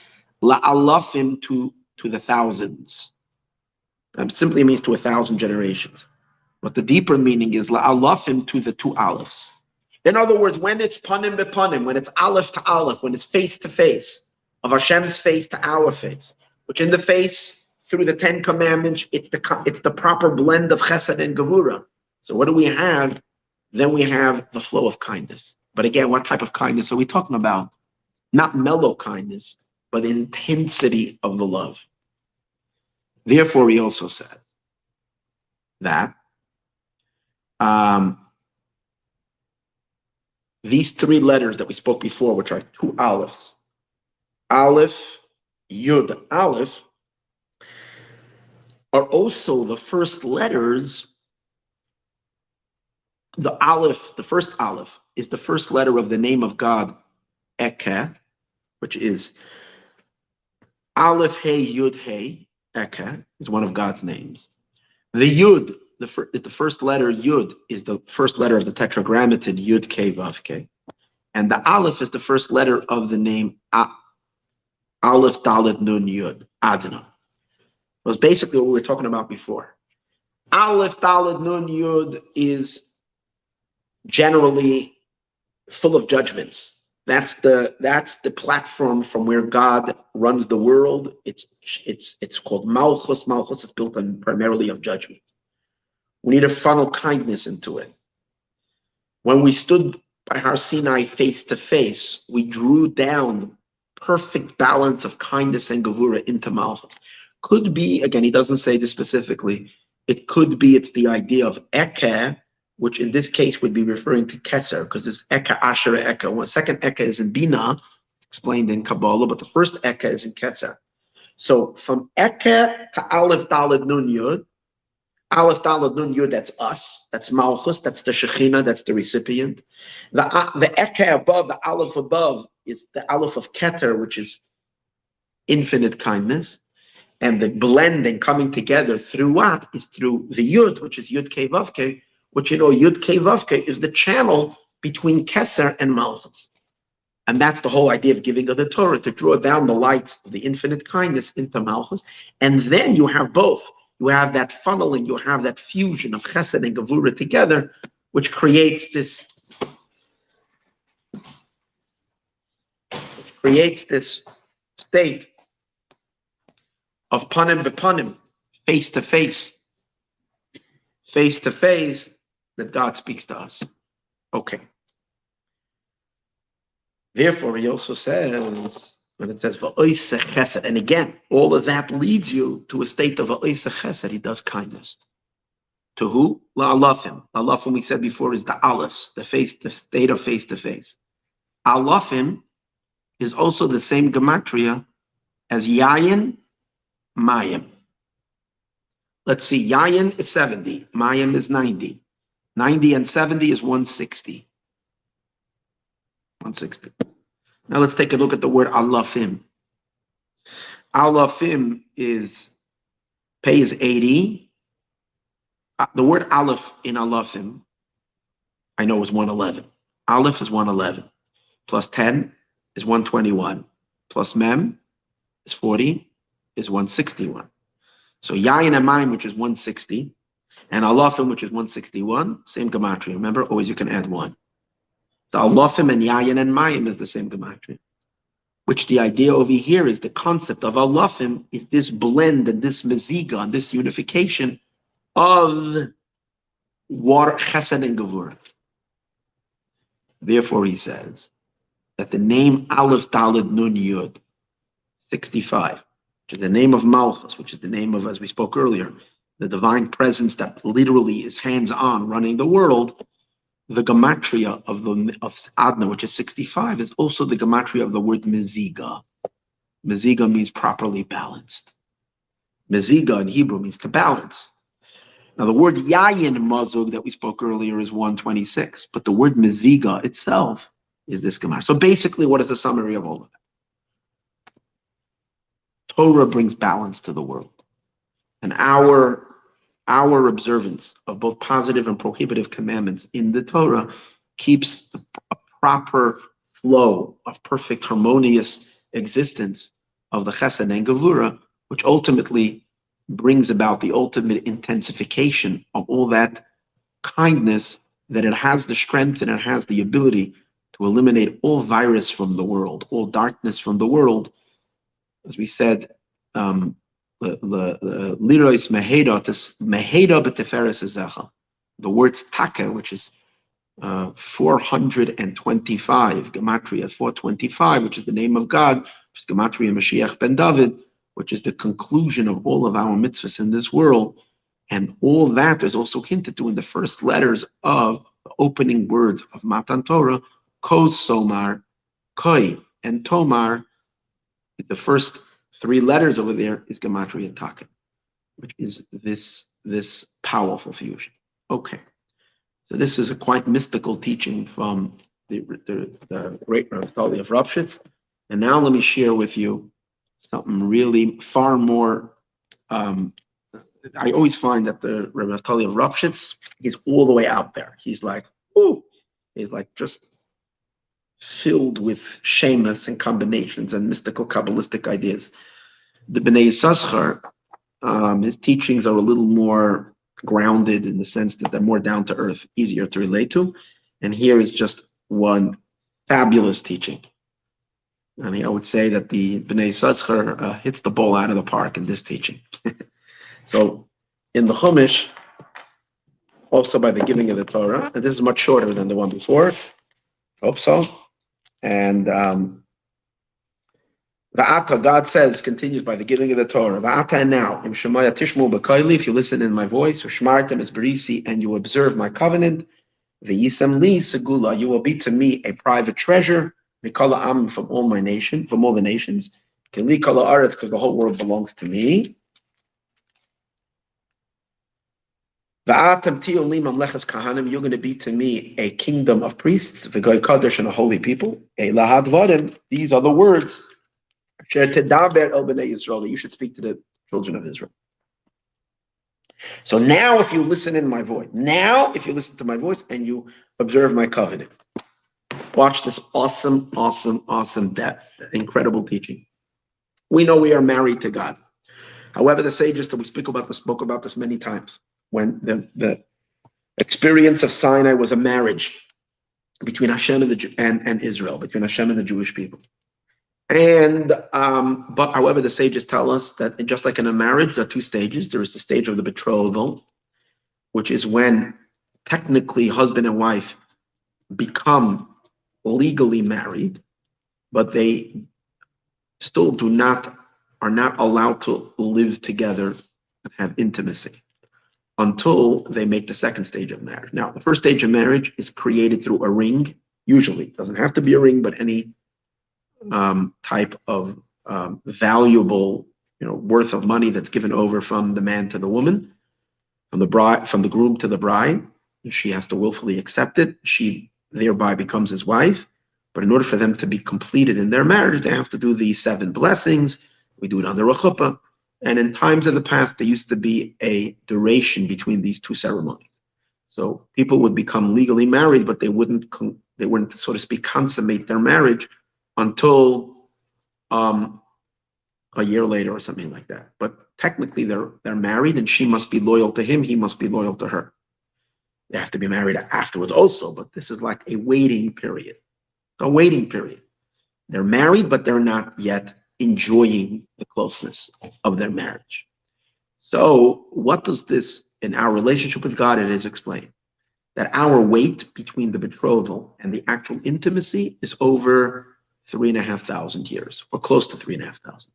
la'alafim, to the thousands. Simply means to 1,000 generations. But the deeper meaning is la'alafim, to the two alephs. In other words, when it's panim bepanim, when it's aleph to aleph, when it's face to face, of Hashem's face to our face, which in the face, through the 10 commandments, it's the proper blend of chesed and gevura. So what do we have? Then we have the flow of kindness. But again, what type of kindness are we talking about? Not mellow kindness, but the intensity of the love. Therefore, he also says that these three letters that we spoke before, which are two alephs, aleph, yud, aleph, are also the first letters. The aleph, the first aleph, is the first letter of the name of God, Eke, which is aleph, hey, yud, hey. Eke is one of God's names. The Yud, is the first letter. Yud is the first letter of the tetragrammaton Yud Kei Vav Kei. And the Aleph is the first letter of the name Aleph Dalet Nun Yud, Adna. It was basically what we were talking about before. Aleph Dalet Nun Yud is generally full of judgments. That's the platform from where God runs the world. It's called Malchus. Malchus is built on primarily of judgment. We need to funnel kindness into it. When we stood by Har Sinai face to face, we drew down perfect balance of kindness and gevura into Malchus. Could be, again, he doesn't say this specifically, it could be it's the idea of Eke, which in this case would be referring to Keser, because it's Eke, Asher, Eke. One second Eke is in Bina, explained in Kabbalah, but the first Eke is in Keser. So from Eke to Aleph Daled Nun Yud, Aleph Daled Nun Yud, that's us, that's Malchus, that's the Shekhinah, that's the recipient. The Eke above, the Aleph above, is the Aleph of Keter, which is infinite kindness. And the blending, coming together through what? Is through the Yud, which is Yud Kei Vav Kei, which, Yud Kei Vav Kei is the channel between Keser and Malchus. And that's the whole idea of giving of the Torah, to draw down the lights of the infinite kindness into Malchus. And then you have both. You have that funneling, you have that fusion of Chesed and Gevurah together, which creates this state of panim bepanim, face to face, that God speaks to us. Okay. Therefore, he also says, when it says va'oiseh chesed, and again, all of that leads you to a state of va'oiseh chesed. He does kindness. To who? La'alafim. Alafim, we said before, is the alephs, the state of face to face. Alafim is also the same gematria as yayin, mayim. Let's see, yayin is 70, mayim is 90. 90 and 70 is 160. 160. Now let's take a look at the word alafim. Alafim is, pay is 80. The word aleph in alafim, I know, is 111. Aleph is 111. Plus 10 is 121. Plus mem is 40, is 161. So yayin and mayim, which is 160, and alafim, which is 161, same gematria. Remember, always you can add one. The alafim and yayin and mayim is the same gematria. Which the idea over here is the concept of alafim is this blend and this meziga and this unification of water, chesed and gevurah. Therefore, he says that the name Aleph Daled Nun Yud 65, which is the name of Malchus, which is the name of, as we spoke earlier, the divine presence that literally is hands-on running the world. The gematria of Adna, which is 65, is also the gematria of the word meziga. Meziga means properly balanced. Meziga in Hebrew means to balance. Now the word yayin mazug that we spoke earlier is 126, but the word meziga itself is this gematria. So basically, what is the summary of all of it? Torah brings balance to the world, and our observance of both positive and prohibitive commandments in the Torah keeps a proper flow of perfect harmonious existence of the chesed and gevurah, which ultimately brings about the ultimate intensification of all that kindness, that it has the strength and it has the ability to eliminate all virus from the world, all darkness from the world. As we said, the words Taka, which is 425, Gematria 425, which is the name of God, which is Gematria Mashiach ben David, which is the conclusion of all of our mitzvahs in this world. And all that is also hinted to in the first letters of the opening words of Matan Torah, Kos Somar, Koi, and Tomar. The first three letters over there is Gematria Taka, which is this powerful fusion. Okay, so this is a quite mystical teaching from the great Rav Tali of Ropshitz. And now let me share with you something really far more I always find that the Rebbe Naftali of Ropshitz, he's all the way out there. He's like, ooh, he's like just filled with shameless and combinations and mystical Kabbalistic ideas. The Bnei Yissaschar, his teachings are a little more grounded in the sense that they're more down to earth, easier to relate to. And here is just one fabulous teaching. I mean, I would say that the Bnei Yissaschar hits the ball out of the park in this teaching. So in the Chumash, also by the giving of the Torah, and this is much shorter than the one before, hope so. And Va'ata, God says, continues by the giving of the Torah. Va'ata, and now, im shemaya tishmu b'koili, if you listen in my voice, v'shmartem es berisi, and you observe my covenant, v'yisem li segula, you will be to me a private treasure, mikala am, from all my nation, from all the nations, keli kala aretz, because the whole world belongs to me. Va'atam ti'olim amleches kahanim, you're going to be to me a kingdom of priests, v'goy kadosh, and a holy people. Elahad vadim, these are the words you should speak to the children of Israel. So now if you listen in my voice, now if you listen to my voice and you observe my covenant, watch this awesome, incredible teaching. We know we are married to God. However, the sages that we spoke about this many times, when the experience of Sinai was a marriage between Hashem and Israel, between Hashem and the Jewish people. And but however, the sages tell us that just like in a marriage, there are two stages. There is the stage of the betrothal, which is when technically husband and wife become legally married, but they still are not allowed to live together and have intimacy until they make the second stage of marriage. Now, the first stage of marriage is created through a ring. Usually, it doesn't have to be a ring, but any type of valuable, worth of money that's given over from the man to the woman, from the groom to the bride. She has to willfully accept it. She thereby becomes his wife. But in order for them to be completed in their marriage, they have to do the 7 blessings. We do it under a chuppah. And in times of the past, there used to be a duration between these two ceremonies. So people would become legally married, but they wouldn't, so to speak, consummate their marriage until a year later or something like that. But technically they're married, and she must be loyal to him, he must be loyal to her. They have to be married afterwards also, but this is like a waiting period. A waiting period. They're married, but they're not yet enjoying the closeness of their marriage. So what does this, in our relationship with God, it is explained that our wait between the betrothal and the actual intimacy is over 3,500 years, or close to 3,500.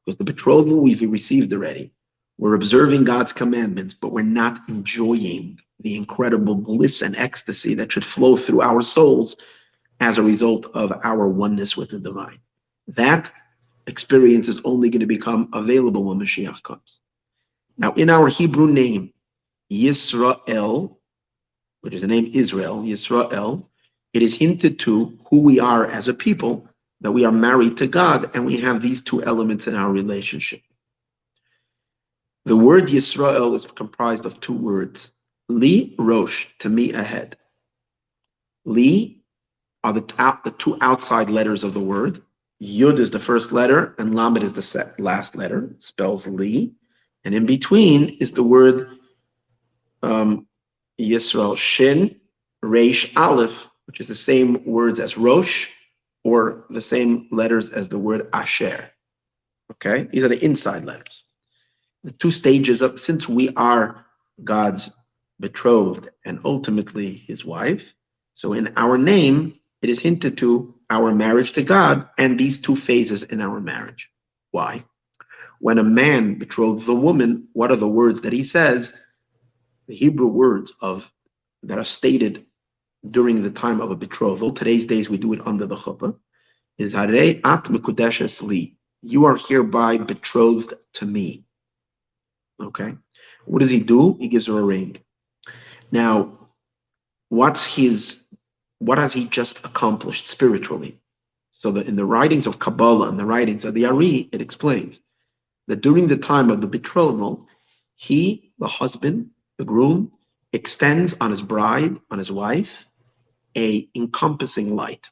Because the betrothal we've received already, we're observing God's commandments, but we're not enjoying the incredible bliss and ecstasy that should flow through our souls as a result of our oneness with the divine. That experience is only going to become available when Mashiach comes. Now, in our Hebrew name, Yisrael, which is the name Israel, Yisrael, it is hinted to who we are as a people, that we are married to God, and we have these two elements in our relationship. The word Yisrael is comprised of 2 words. Li, Rosh, to me, a head. Li are the 2 outside letters of the word. Yud is the first letter, and Lamed is the last letter. It spells Li. And in between is the word Yisrael, Shin, Reish, Aleph, which is the same words as Rosh, or the same letters as the word Asher. Okay? These are the inside letters. The 2 stages of, since we are God's betrothed and ultimately his wife, so in our name, it is hinted to our marriage to God and these 2 phases in our marriage. Why? When a man betroths a woman, what are the words that he says? The Hebrew words that are stated during the time of a betrothal, today's days we do it under the chuppah, is Harei at mekudeshes li. You are hereby betrothed to me. Okay? What does he do? He gives her a ring. Now, what has he just accomplished spiritually? So that in the writings of Kabbalah and the writings of the Ari, it explains that during the time of the betrothal, he, the husband, the groom, extends on his bride, on his wife, a encompassing light.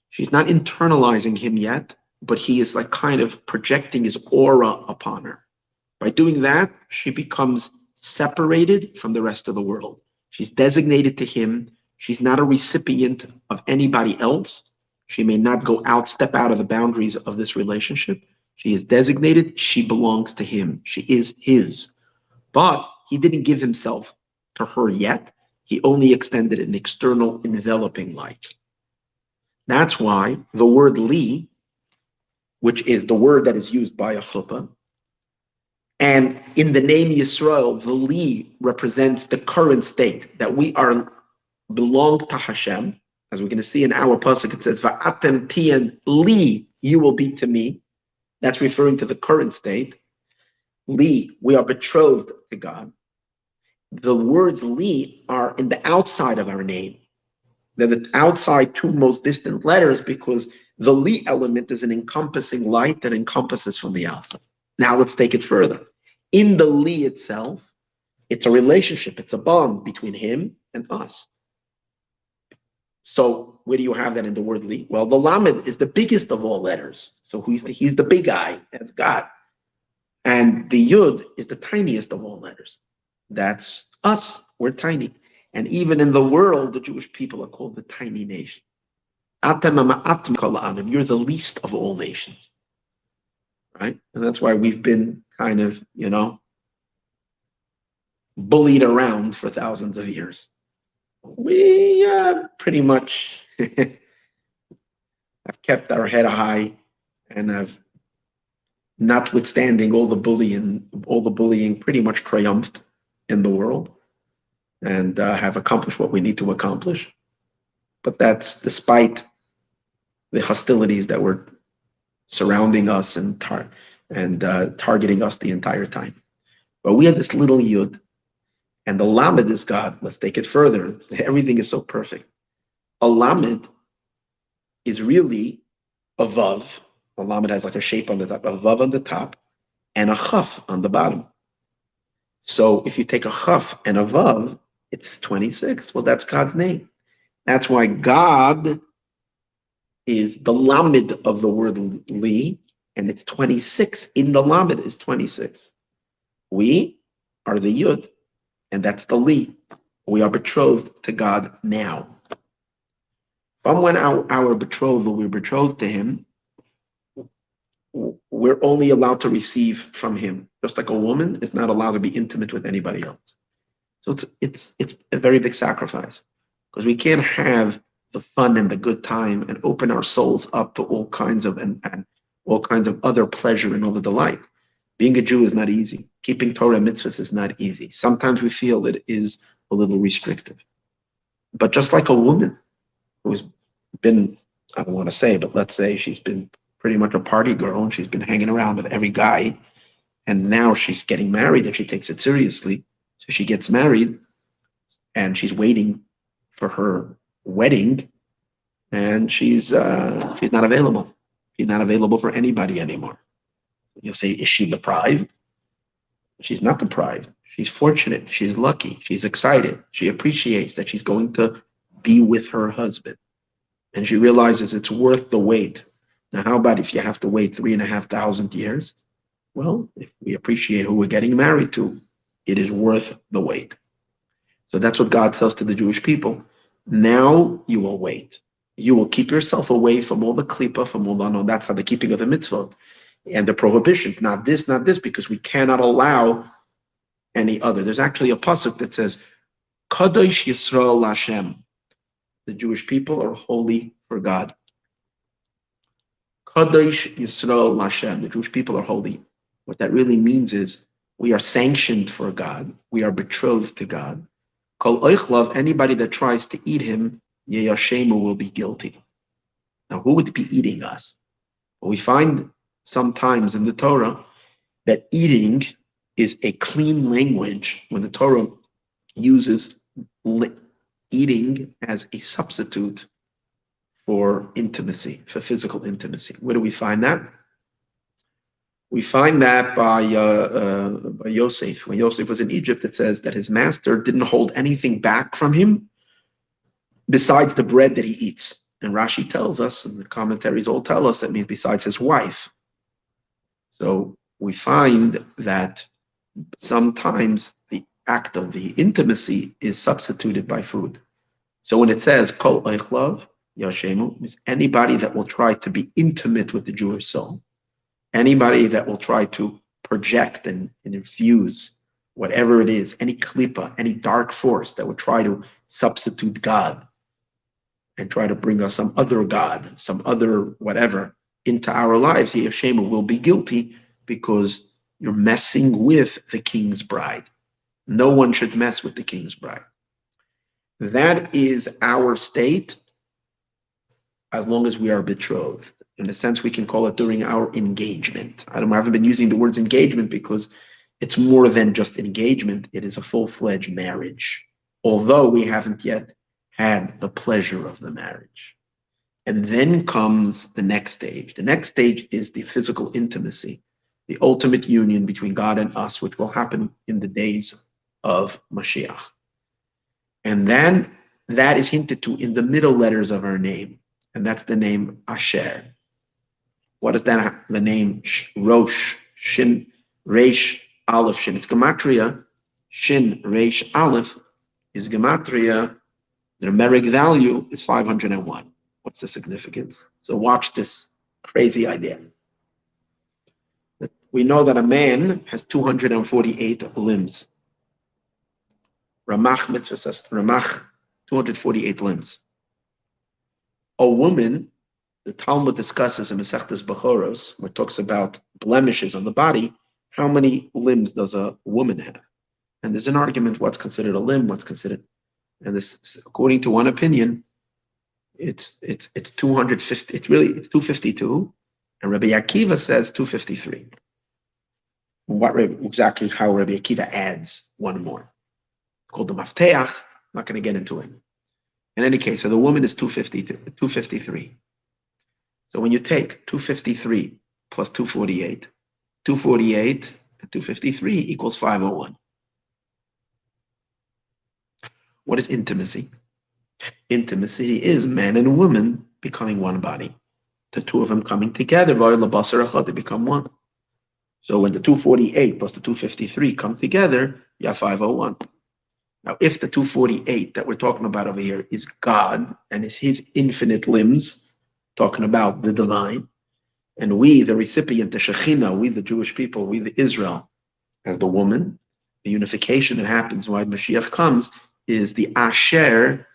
She's not internalizing him yet, but he is like kind of projecting his aura upon her. By doing that, she becomes separated from the rest of the world. She's designated to him. She's not a recipient of anybody else. She may not go out, step out of the boundaries of this relationship. She is designated. She belongs to him. She is his. But he didn't give himself to her yet. He only extended an external enveloping light. That's why the word li, which is the word that is used by a chuppah, and in the name Yisro, the li represents the current state that we are belong to Hashem. As we're going to see in our pasuk, it says, "Va'atem tien li," you will be to me. That's referring to the current state. Li, we are betrothed to God. The words li are in the outside of our name. They're the outside two most distant letters because the li element is an encompassing light that encompasses from the outside. Now let's take it further. In the li itself, it's a relationship, it's a bond between him and us. So where do you have that in the word li? Well, the lamed is the biggest of all letters. So he's the big guy, that's God. And the yud is the tiniest of all letters. That's us, we're tiny. And even in the world, the Jewish people are called the tiny nation. You're the least of all nations. Right? And that's why we've been kind of, bullied around for thousands of years. We pretty much have kept our head high and have, notwithstanding all the bullying pretty much triumphed in the world and have accomplished what we need to accomplish. But that's despite the hostilities that were surrounding us and targeting us the entire time. But we had this little yud, and the lamed is God. Let's take it further. Everything is so perfect. A lamed is really a vav. A lamed has like a shape on the top, a vav on the top, and a chaf on the bottom. So if you take a chaf and a vav, it's 26. Well, that's God's name. That's why God is the lamed of the word li, and it's 26. In the lamed is 26. We are the yud, and that's the li. We are betrothed to God now. From when our betrothal, we're betrothed to him, we're only allowed to receive from him. Just like a woman is not allowed to be intimate with anybody else. So it's a very big sacrifice, because we can't have the fun and the good time and open our souls up to all kinds of and all kinds of other pleasure and all the delight. Being a Jew is not easy. Keeping Torah and mitzvahs is not easy. Sometimes we feel it is a little restrictive. But just like a woman who's been, I don't want to say, but let's say she's been pretty much a party girl and she's been hanging around with every guy, and now she's getting married and she takes it seriously. So she gets married and she's waiting for her wedding, and she's not available. She's not available for anybody anymore. You'll say, is she deprived? She's not deprived. She's fortunate. She's lucky. She's excited. She appreciates that she's going to be with her husband. And she realizes it's worth the wait. Now, how about if you have to wait 3,500 years? Well, if we appreciate who we're getting married to, it is worth the wait. So that's what God says to the Jewish people. Now you will wait. You will keep yourself away from all the klipa, from all the, no, that's how the keeping of the mitzvot and the prohibitions. Not this, because we cannot allow any other. There's actually a pasuk that says, Kadosh Yisrael Hashem. The Jewish people are holy for God. Kadosh Yisrael Hashem. The Jewish people are holy. What that really means is we are sanctioned for God. We are betrothed to God. Kol oichlav, anybody that tries to eat him, yeyashemu, will be guilty. Now, who would be eating us? Well, we find sometimes in the Torah that eating is a clean language when the Torah uses eating as a substitute for intimacy, for physical intimacy. Where do we find that? We find that by Yosef. When Yosef was in Egypt, it says that his master didn't hold anything back from him besides the bread that he eats. And Rashi tells us, and the commentaries all tell us, that means besides his wife. So we find that sometimes the act of the intimacy is substituted by food. So when it says kol eichlav yashemu, means anybody that will try to be intimate with the Jewish soul, anybody that will try to project and infuse whatever it is, any klipa, any dark force that would try to substitute God and try to bring us some other God, some other whatever into our lives, Yeshemu will be guilty because you're messing with the king's bride. No one should mess with the king's bride. That is our state as long as we are betrothed. In a sense, we can call it during our engagement. I haven't been using the words engagement because it's more than just engagement. It is a full-fledged marriage, although we haven't yet had the pleasure of the marriage. And then comes the next stage. The next stage is the physical intimacy, the ultimate union between God and us, which will happen in the days of Mashiach. And then that is hinted to in the middle letters of our name, and that's the name Asher. What is that? The name Rosh, Shin, Reish, Aleph, Shin. It's Gematria. Shin, Reish, Aleph is Gematria. The numeric value is 501. What's the significance? So watch this crazy idea. We know that a man has 248 limbs. Ramach mitzvah says, Ramach, 248 limbs. A woman, the Talmud discusses in Masechtas Bechoros, where it talks about blemishes on the body, how many limbs does a woman have? And there's an argument what's considered a limb, what's considered, and this, according to one opinion, it's 250. It's 252, and Rabbi Akiva says 253. Exactly how Rabbi Akiva adds one more, called the Mafteach. I'm not going to get into it. In any case, so the woman is 253. So when you take 253 plus 248, 248 and 253 equals 501. What is intimacy? Intimacy is man and woman becoming one body. The two of them coming together, they become one. So when the 248 plus the 253 come together, you have 501. Now, if the 248 that we're talking about over here is God and is his infinite limbs, talking about the divine, and we, the recipient, the Shekhinah, we, the Jewish people, we, the Israel, as the woman, the unification that happens when Mashiach comes is the Asher,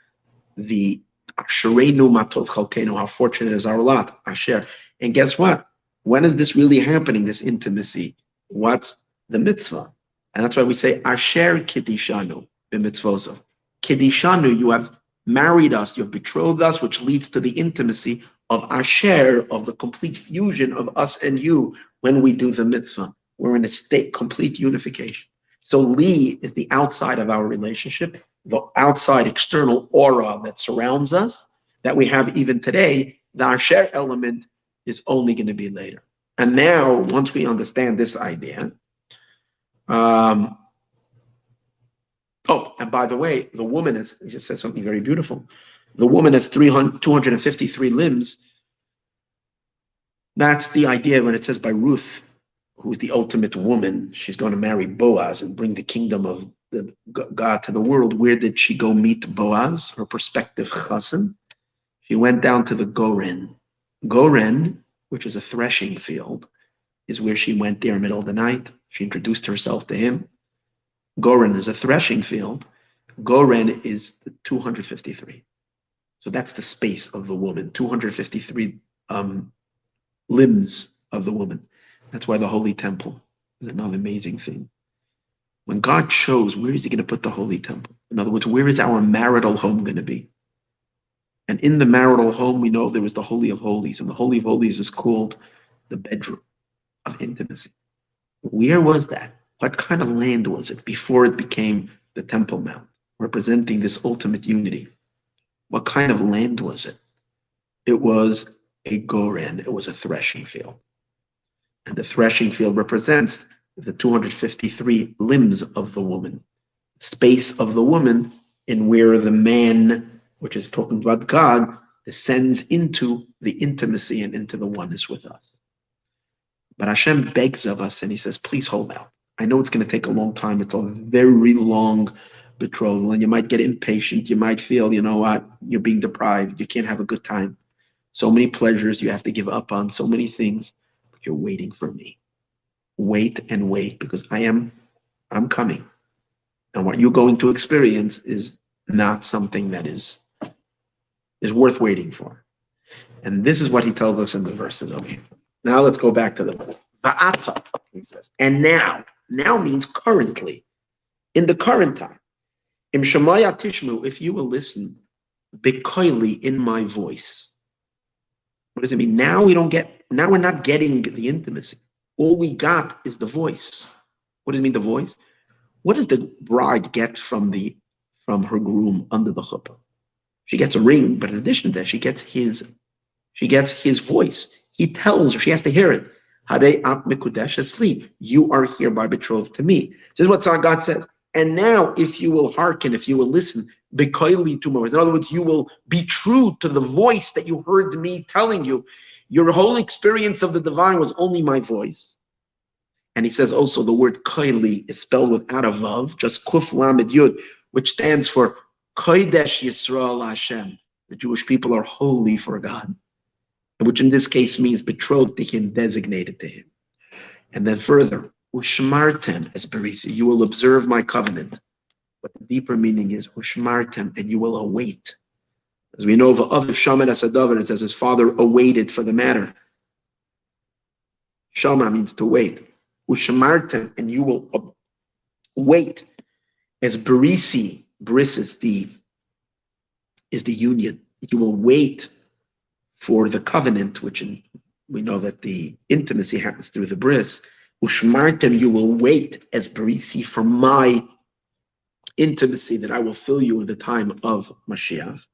the Asherenu Matov Chalkenu, how fortunate is our lot, Asher. And guess what? When is this really happening, this intimacy? What's the mitzvah? And that's why we say Asher Kiddishanu. B'mitzvot. Kiddishanu, you have married us, you have betrothed us, which leads to the intimacy of Asher, of the complete fusion of us and you when we do the mitzvah. We're in a state, complete unification. So Li is the outside of our relationship, the outside external aura that surrounds us, that we have even today. The Asher element is only going to be later. And now, once we understand this idea, and by the way, the woman has, he just said something very beautiful. The woman has 253 limbs. That's the idea when it says by Ruth, who's the ultimate woman, she's going to marry Boaz and bring the kingdom of God to the world. Where did she go meet Boaz, her prospective chassan? She went down to the Goren. Goren, which is a threshing field, is where she went there in the middle of the night. She introduced herself to him. Goren is a threshing field. Goren is the 253. So that's the space of the woman, 253 limbs of the woman. That's why the Holy Temple is another amazing thing. When God chose, where is he going to put the Holy Temple? In other words, where is our marital home going to be? And in the marital home, we know there is the Holy of Holies, and the Holy of Holies is called the bedroom of intimacy. Where was that? What kind of land was it before it became the Temple Mount, representing this ultimate unity? What kind of land was it? It was a Goren. It was a threshing field. And the threshing field represents the 253 limbs of the woman, space of the woman, in where the man, which is talking about God, descends into the intimacy and into the oneness with us. But Hashem begs of us and he says, please hold out. I know it's going to take a long time. It's a very long betrothal, and you might get impatient. You might feel, you know what, you're being deprived. You can't have a good time. So many pleasures you have to give up on, so many things, but you're waiting for me. Wait and wait, because I'm coming. And what you're going to experience is not something that is worth waiting for. And this is what he tells us in the verses over here. Now let's go back to the verse. Va'ata, he says. And now means currently, in the current time. Im Shemaya Tishmu, if you will listen, Bikoili, in my voice. What does it mean? Now we're not getting the intimacy. All we got is the voice. What does it mean, the voice? What does the bride get from her groom under the chuppah? She gets a ring, but in addition to that, she gets his voice. He tells her, she has to hear it. Hare at mekudesh asli. You are hereby betrothed to me. This is what God says. And now, if you will hearken, if you will listen, bekoili to my words. In other words, you will be true to the voice that you heard me telling you. Your whole experience of the divine was only my voice. And he says also the word koili is spelled without a vav, just kuf lamed yud, which stands for kodesh Yisrael Hashem. The Jewish people are holy for God, which in this case means betrothed to him, designated to him. And then further, ushmartem as berisi, you will observe my covenant. But the deeper meaning is ushmartem, and you will await. As we know of Shaman Asadavar, it says his father awaited for the matter. Shama means to wait. Ushmartem, and you will wait. As berisi, bris is the union. You will wait for the covenant, which we know that the intimacy happens through the bris. Ushmartem, you will wait as berisi for my intimacy that I will fill you in the time of Mashiach.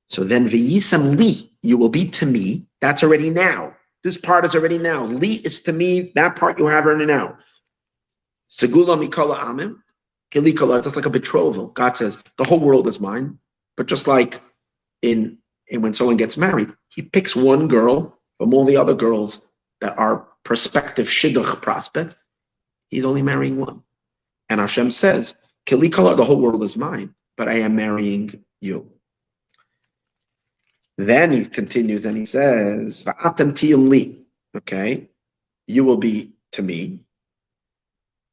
So then v'yisam li, you will be to me. That's already now. This part is already now. Li is to me. That part you have already now. Segula mikola amim, kilikala, just like a betrothal. God says the whole world is mine. But just like in when someone gets married, he picks one girl from all the other girls that are prospective shidduch prospect. He's only marrying one. And Hashem says, Kilikala, the whole world is mine, but I am marrying you. Then he continues and he says, Va'atem tiyum li, okay, you will be to me,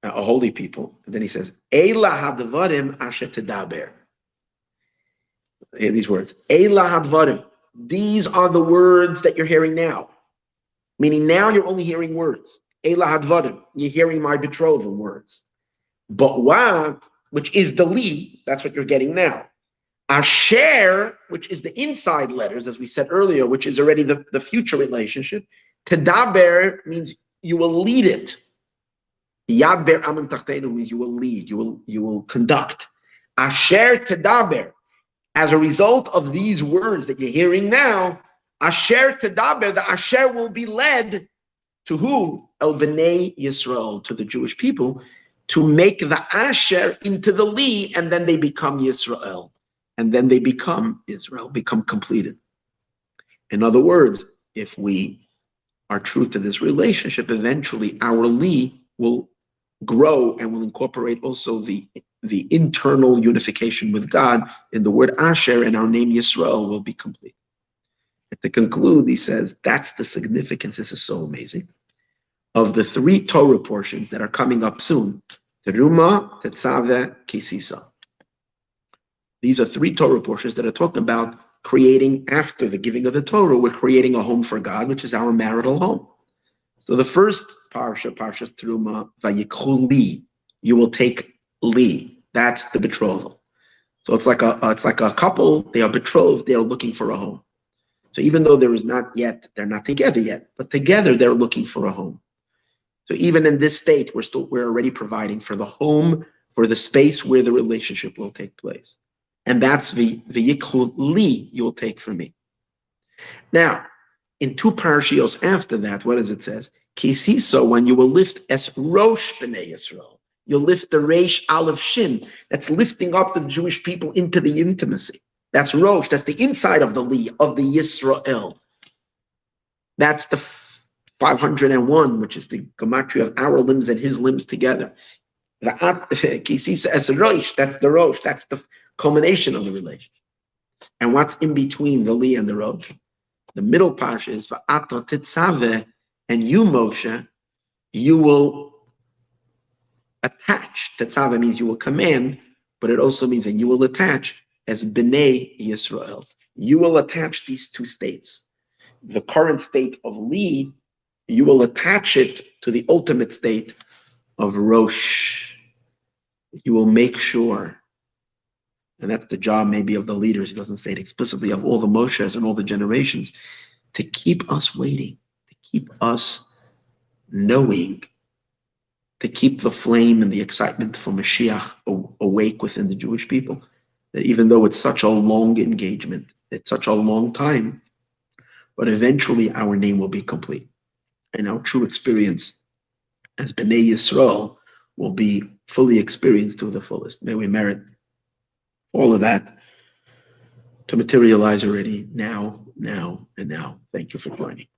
a holy people. And then he says, Eila hadvarim asher tedaber. Hear these words. Eila hadvarim. These are the words that you're hearing now. Meaning now you're only hearing words. Eila hadvarim. You're hearing my betrothal words. But what, which is the li, that's what you're getting now. Asher, which is the inside letters, as we said earlier, which is already the future relationship. Tedaber means you will lead it. Yad ber amin tachtenu means you will lead, you will conduct. Asher tedaber. As a result of these words that you're hearing now, Asher tedaber, the Asher will be led to who? El B'nai Yisrael, to the Jewish people, to make the Asher into the Li, and then they become Yisrael. And then they become Israel, become completed. In other words, if we are true to this relationship, eventually our Li will grow and will incorporate also the internal unification with God in the word Asher, and our name Yisrael will be complete. And to conclude, he says, that's the significance, this is so amazing, of the three Torah portions that are coming up soon. Teruma, Tetzaveh, Kisisa. These are three Torah portions that are talking about creating, after the giving of the Torah, we're creating a home for God, which is our marital home. So the first Parsha Teruma, Vayikhu Li, you will take Li. That's the betrothal. So it's like a couple, they are betrothed, they are looking for a home. So even though they're not together yet, but together they're looking for a home. So even in this state, we're already providing for the home, for the space where the relationship will take place. And that's the Yikhu Li you will take from me. Now, in two parashios after that, what does it say? Kisiso, when you will lift es rosh b'nei Yisrael, you'll lift the reish aleph shin. That's lifting up the Jewish people into the intimacy. That's rosh. That's the inside of the li of the Yisrael. That's the 501, which is the gematria of our limbs and his limbs together. Kisisa es rosh. That's the rosh. That's the culmination of the relationship. And what's in between the li and the rosh? The middle parsha is va'ato titzaveh, and you, Moshe, you will attach. Tetzaveh means you will command, but it also means that you will attach as B'nai Yisrael. You will attach these two states. The current state of Li, you will attach it to the ultimate state of Rosh. You will make sure, and that's the job maybe of the leaders, he doesn't say it explicitly, of all the Moshes and all the generations, to keep us waiting, to keep us knowing, to keep the flame and the excitement for Mashiach awake within the Jewish people. That even though it's such a long engagement, it's such a long time, but eventually our name will be complete. And our true experience as B'nai Yisrael will be fully experienced to the fullest. May we merit all of that to materialize already now, and now. Thank you for joining.